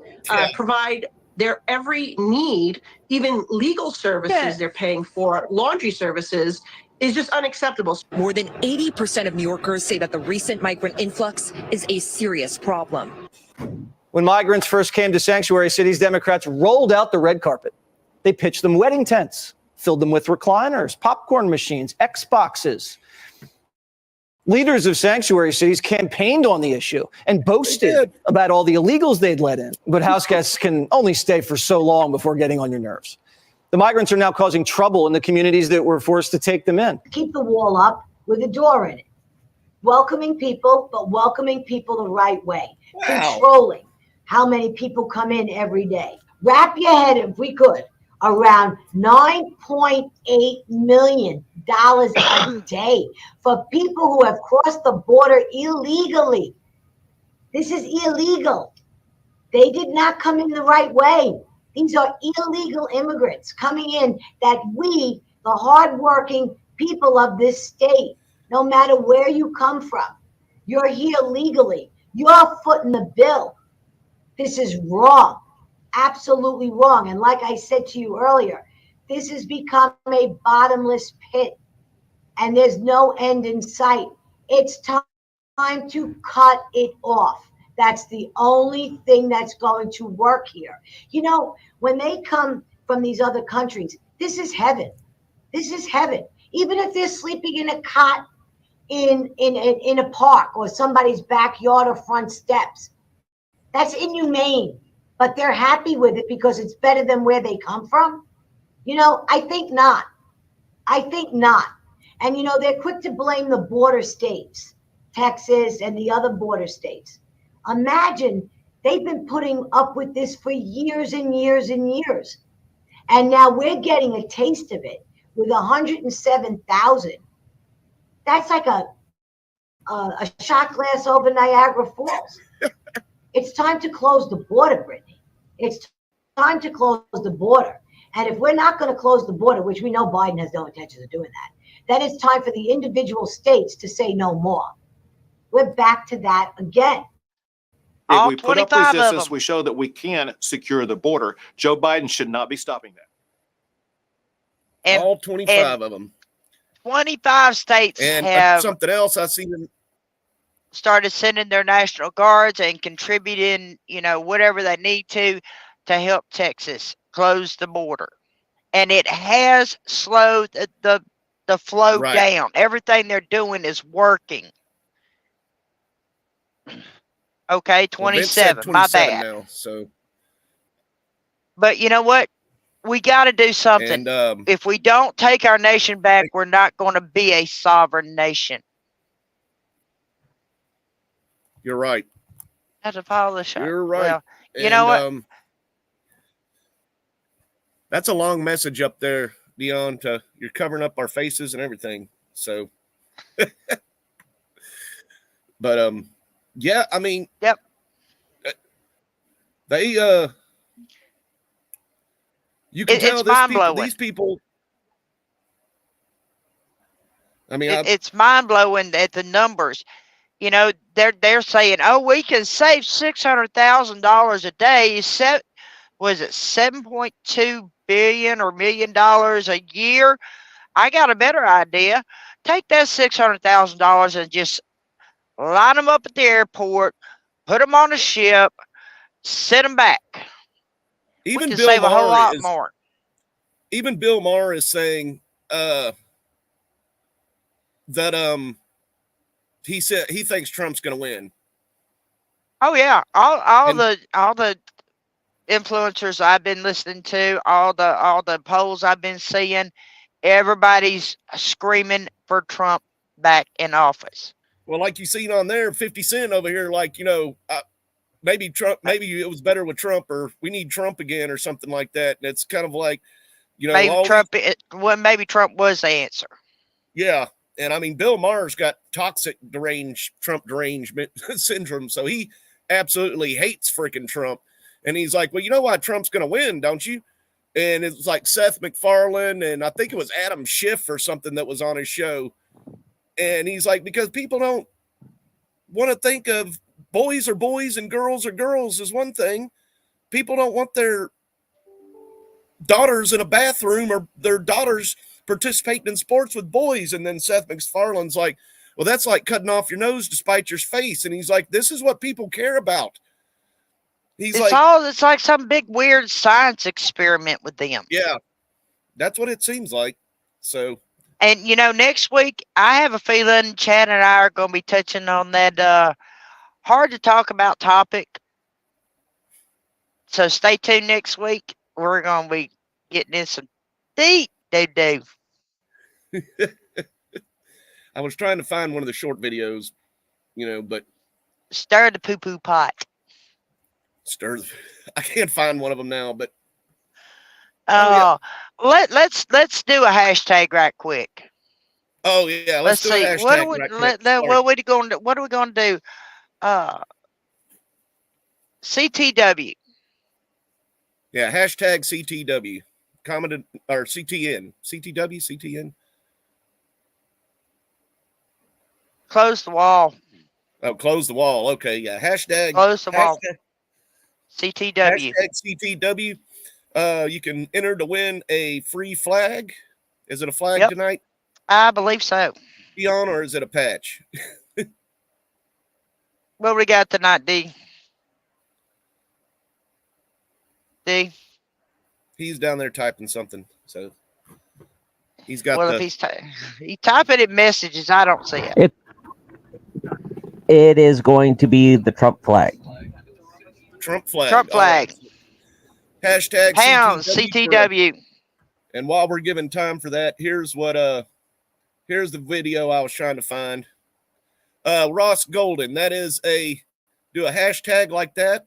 provide their every need, even legal services they're paying for, laundry services, is just unacceptable. More than 80% of New Yorkers say that the recent migrant influx is a serious problem. When migrants first came to sanctuary cities, Democrats rolled out the red carpet. They pitched them wedding tents, filled them with recliners, popcorn machines, Xboxes. Leaders of sanctuary cities campaigned on the issue and boasted about all the illegals they'd let in. But house guests can only stay for so long before getting on your nerves. The migrants are now causing trouble in the communities that were forced to take them in. Keep the wall up with a door in it. Welcoming people, but welcoming people the right way. Controlling how many people come in every day. Wrap your head, if we could, around $9.8 million a day for people who have crossed the border illegally. This is illegal. They did not come in the right way. These are illegal immigrants coming in that we, the hardworking people of this state, no matter where you come from, you're here legally. You're footing the bill. This is wrong, absolutely wrong. And like I said to you earlier, this has become a bottomless pit and there's no end in sight. It's time to cut it off. That's the only thing that's going to work here. You know, when they come from these other countries, this is heaven. This is heaven. Even if they're sleeping in a cot in a park or somebody's backyard or front steps, that's inhumane, but they're happy with it because it's better than where they come from. You know, I think not. I think not. And, you know, they're quick to blame the border states, Texas and the other border states. Imagine they've been putting up with this for years and years and years. And now we're getting a taste of it with 107,000. That's like a a shot glass over Niagara Falls. It's time to close the border, Brittany. It's time to close the border. And if we're not going to close the border, which we know Biden has no intention of doing that, then it's time for the individual states to say no more. We're back to that again. If we put up resistance, we show that we can secure the border. Joe Biden should not be stopping that. And, all 25 of them. 25 states And have something else I see them started sending their National Guards and contributing, whatever they need to help Texas close the border. And it has slowed the flow down. Everything they're doing is working. Okay, 27. Well, my bad. Now, so. But you know what? We got to do something. And, if we don't take our nation back, we're not going to be a sovereign nation. You're right. That's a follow the show. You're right. Well, you know what? That's a long message up there, Dion. You're covering up our faces and everything. So, but yeah, I mean, yep. They you can tell these people. I mean, it's mind blowing at the numbers. They're saying, oh, we can save $600,000 a day. Was it 7.2 billion or $1 million a year? I got a better idea. Take that $600,000 and just line them up at the airport, put them on a ship, send them back. Even we can Bill save Maher a whole lot more. Even Bill Maher is saying that he said he thinks Trump's going to win. Oh yeah, all the influencers I've been listening to, all the polls I've been seeing, everybody's screaming for Trump back in office. Well, like you seen on there, 50 Cent over here, like, maybe Trump, maybe it was better with Trump, or we need Trump again, or something like that. And it's kind of like, maybe Trump was the answer. Yeah. And I mean, Bill Maher's got toxic Trump derangement syndrome. So he absolutely hates freaking Trump. And he's like, well, you know why Trump's going to win, don't you? And it's like Seth MacFarlane, and I think it was Adam Schiff or something that was on his show. And he's like, because people don't want to think of boys are boys and girls are girls is one thing. People don't want their daughters in a bathroom or their daughters participating in sports with boys. And then Seth MacFarlane's like, well, that's like cutting off your nose to spite your face. And he's like, this is what people care about. It's like some big weird science experiment with them. Yeah, that's what it seems like. So, and next week I have a feeling Chad and I are going to be touching on that hard to talk about topic. So stay tuned next week. We're going to be getting in some deep doo-doo. I was trying to find one of the short videos, but stir the poo-poo pot. I can't find one of them now, but let's do a hashtag right quick. Oh yeah, let's do see. A hashtag what are we going to do? CTW. Yeah, hashtag CTW. Commented or CTN. CTW, CTN. Close the wall. Oh, close the wall. Okay, yeah. Hashtag close the wall. CTW. Hashtag CTW. You can enter to win a free flag. Is it a flag tonight? I believe so. Dion, or is it a patch? What we got tonight, D? He's down there typing something, so he's got. Well, if he's typing in messages, I don't see it. It is going to be the Trump flag. Trump flag. Trump flag. Hashtag CTW. And while we're giving time for that, here's the video I was trying to find. Ross Golden, that is do a hashtag like that,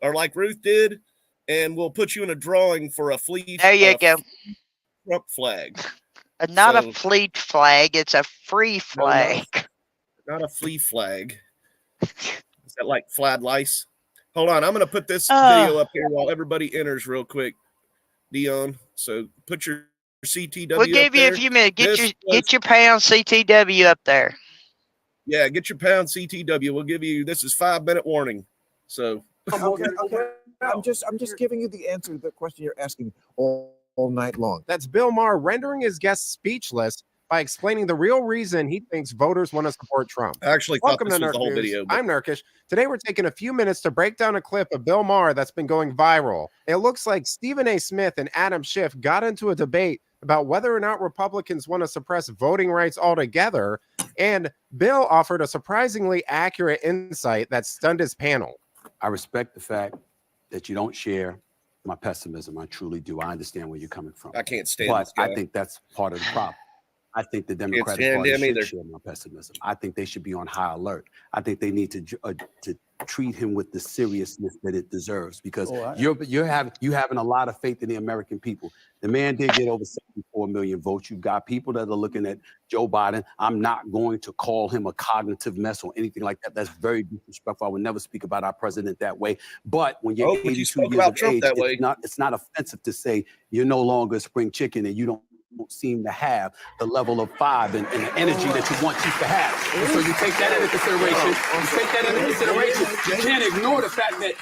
or like Ruth did, and we'll put you in a drawing for a fleet. There you go. Trump flag. Not a fleet flag, it's a free flag. Not a flea flag. Is that like flag lice? Hold on, I'm going to put this video up here while everybody enters real quick, Dion. So put your CTW We'll give up you there. a few minutes. Get Get your pound CTW up there. Yeah, get your pound CTW. We'll give you. This is 5-minute warning. So Okay. I'm just giving you the answer to the question you're asking all night long. That's Bill Maher rendering his guests speechless by explaining the real reason he thinks voters want to support Trump. I actually Welcome thought this to was Nurk the whole News. video. But I'm Nurkish. Today we're taking a few minutes to break down a clip of Bill Maher that's been going viral. It looks like Stephen A. Smith and Adam Schiff got into a debate about whether or not Republicans want to suppress voting rights altogether, and Bill offered a surprisingly accurate insight that stunned his panel. I respect the fact that you don't share my pessimism. I truly do. I understand where you're coming from. I can't stand but this guy. I think that's part of the problem. I think the stand Democratic Party him should either. share my pessimism. I think they should be on high alert. I think they need to treat him with the seriousness that it deserves, because you having a lot of faith in the American people. The man did get over 74 million votes. You've got people that are looking at Joe Biden. I'm not going to call him a cognitive mess or anything like that. That's very disrespectful. I would never speak about our president that way. But when you're 82 years of age, it's not offensive to say you're no longer a spring chicken and you don't seem to have the level of 5 and the energy that you once used to have. And so you take that into consideration. You can't ignore the fact that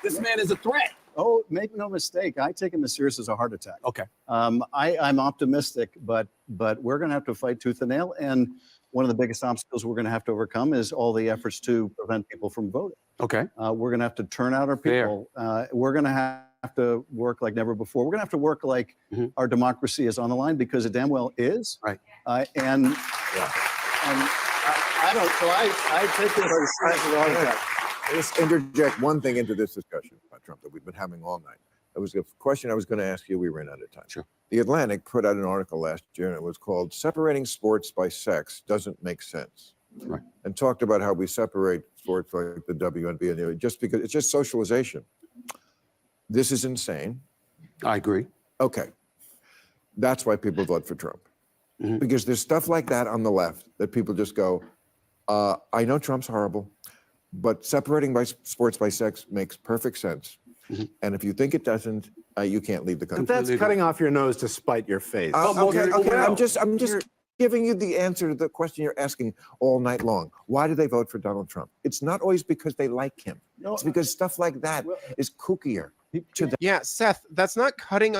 this man is a threat. Oh, make no mistake. I take him as serious as a heart attack. Okay. I'm optimistic, but we're going to have to fight tooth and nail. And one of the biggest obstacles we're going to have to overcome is all the efforts to prevent people from voting. Okay. We're going to have to turn out our people. We're going to have to work like never before. We're going to have to work like our democracy is on the line, because it damn well is. Right. I don't. So I take it as a heart attack. Let's interject one thing into this discussion about Trump that we've been having all night. It was a question I was going to ask you. We ran out of time. Sure. The Atlantic put out an article last year, and it was called "Separating Sports by Sex Doesn't Make Sense." Right. And talked about how we separate sports like the WNBA and just because it's just socialization. This is insane. I agree. Okay. That's why people vote for Trump. Because there's stuff like that on the left that people just go, I know Trump's horrible, but separating by sports by sex makes perfect sense. And if you think it doesn't, you can't leave the country. But that's cutting off your nose to spite your face. Okay. I'm just giving you the answer to the question you're asking all night long. Why do they vote for Donald Trump? It's not always because they like him. It's because stuff like that is kookier to them. Yeah, Seth, that's not cutting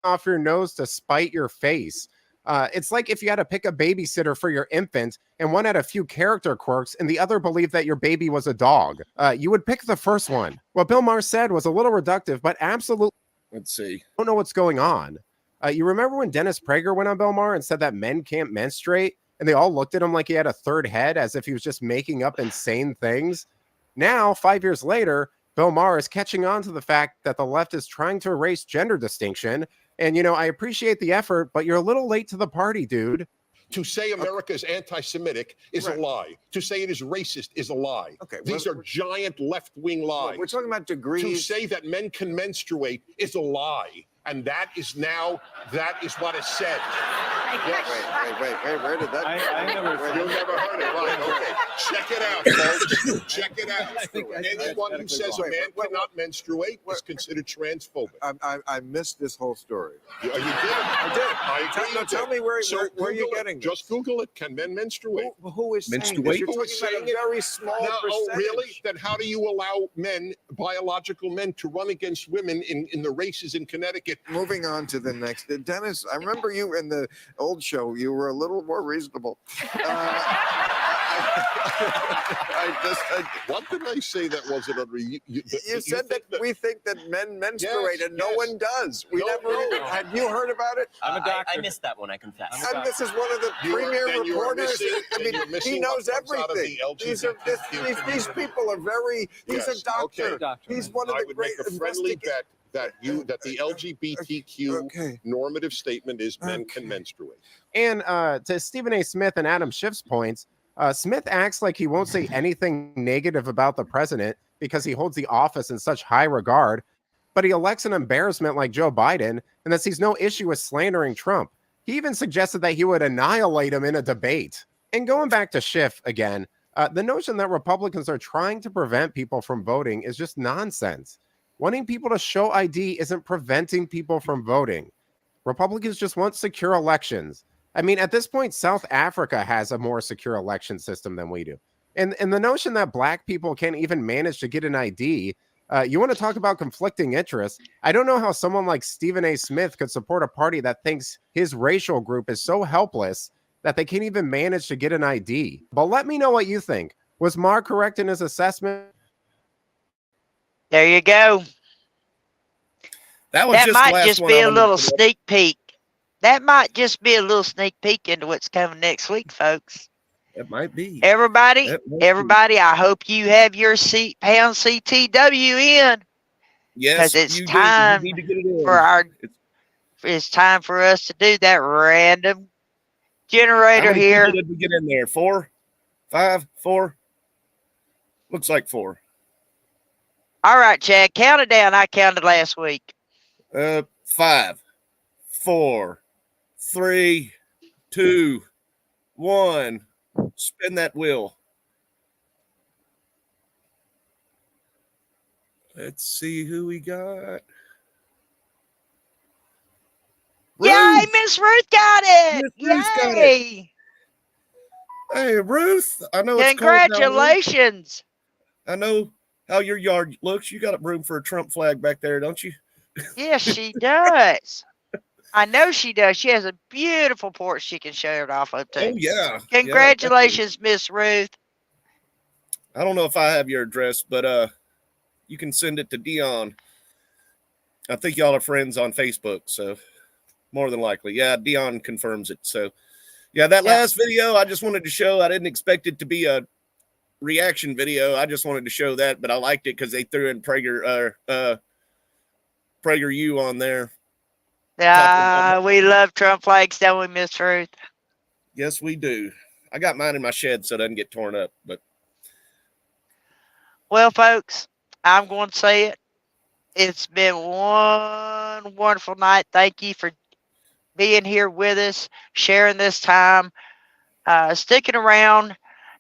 off your nose to spite your face. It's like if you had to pick a babysitter for your infant and one had a few character quirks and the other believed that your baby was a dog. You would pick the first one. What Bill Maher said was a little reductive, but absolutely. Let's see. Don't know what's going on. You remember when Dennis Prager went on Bill Maher and said that men can't menstruate, and they all looked at him like he had a third head, as if he was just making up insane things? Now, 5 years later, Bill Maher is catching on to the fact that the left is trying to erase gender distinction. And, I appreciate the effort, but you're a little late to the party, dude. To say America is anti-Semitic is a lie. To say it is racist is a lie. Okay, These are giant left-wing lies. We're talking about degrees. To say that men can menstruate is a lie. And that is what is said. Wait, where did that? You never heard it, right? Okay, check it out, folks. Check it out. Anyone who says a man cannot menstruate is considered transphobic. I missed this whole story. You did? I did. Tell me where you're getting this. Just Google it. Can men menstruate? Who is saying this? You're talking about a very small percentage. Oh, really? Then how do you allow men, biological men, to run against women in the races in Connecticut? Moving on to the next. Dennis, I remember you in the old show. You were a little more reasonable. What did I say that wasn't unreasonable? You said that we think that men menstruate and no one does. Had you heard about it? I'm a doctor. I missed that one, I confess. And this is one of the premier reporters. He knows everything. These people are very. He's a doctor. He's one of the great. I would make a friendly bet that the LGBTQ normative statement is men can menstruate. And to Stephen A. Smith and Adam Schiff's points, Smith acts like he won't say anything negative about the president because he holds the office in such high regard, but he elects an embarrassment like Joe Biden and that sees no issue with slandering Trump. He even suggested that he would annihilate him in a debate. And going back to Schiff again, the notion that Republicans are trying to prevent people from voting is just nonsense. Wanting people to show ID isn't preventing people from voting. Republicans just want secure elections. I mean, at this point, South Africa has a more secure election system than we do. And the notion that black people can't even manage to get an ID, you want to talk about conflicting interests. I don't know how someone like Stephen A. Smith could support a party that thinks his racial group is so helpless that they can't even manage to get an ID. But let me know what you think. Was Marr correct in his assessment? There you go. That That just might just be a little sneak peek. That might just be a little sneak peek into what's coming next week, folks. It might be. Everybody, I hope you have your pound CTW in. Yes, because it's you time need to get it in. for it's time for us to do that random generator How many here. people did we get in there? 4, 5, 4? Looks like 4. All right, Chad, count it down. I counted last week. 5, 4, 3, 2, 1. Spin that wheel. Let's see who we got. Yay, Miss Ruth got it! Miss Ruth got Yay! Hey, Ruth, I know it's Congratulations. cold now. I know how your yard looks. You got room for a Trump flag back there, don't you? Yes, she does. I know she does. She has a beautiful porch she can show it off of, too. Oh, yeah. Congratulations, Miss Ruth. I don't know if I have your address, but you can send it to Dion. I think y'all are friends on Facebook, so more than likely. Yeah, Dion confirms it. So, yeah, that last video, I just wanted to show. I didn't expect it to be a reaction video. I just wanted to show that, but I liked it because they threw in PragerU on there. We love Trump flags, don't we, Miss Ruth? Yes, we do. I got mine in my shed so it doesn't get torn up. But well, folks, I'm going to say it. It's been one wonderful night. Thank you for being here with us, sharing this time, sticking around.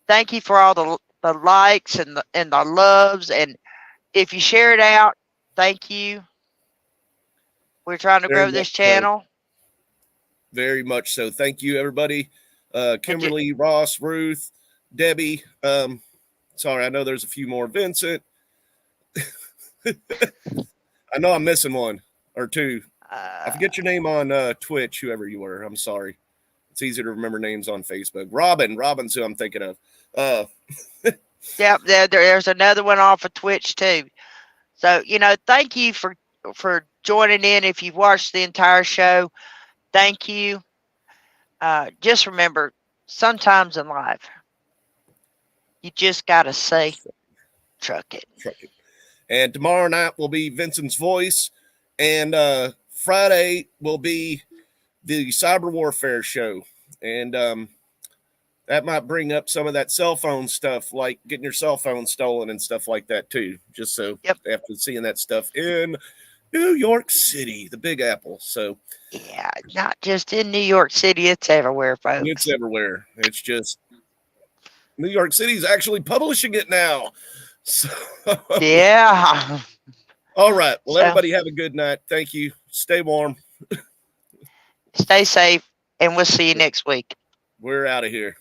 Thank you for all the likes and the loves. And if you share it out, thank you. We're trying to grow this channel. Very much so. Thank you, everybody. Kimberly, Ross, Ruth, Debbie. Sorry, I know there's a few more. Vincent. I know I'm missing one or two. I forget your name on Twitch, whoever you were. I'm sorry. It's easy to remember names on Facebook. Robin's who I'm thinking of. Yep, there's another one off of Twitch too. So, thank you for joining in. If you've watched the entire show, thank you. Just remember, sometimes in life, you just got to say, truck it. And tomorrow night will be Vincent's voice. And Friday will be the cyber warfare show. And that might bring up some of that cell phone stuff, like getting your cell phone stolen and stuff like that too. Just so after seeing that stuff in New York City, the Big Apple. So yeah, not just in New York City, it's everywhere, folks. It's everywhere. It's just New York City's actually publishing it now. So yeah. All right. Well, everybody have a good night. Thank you. Stay warm. Stay safe, and we'll see you next week. We're out of here.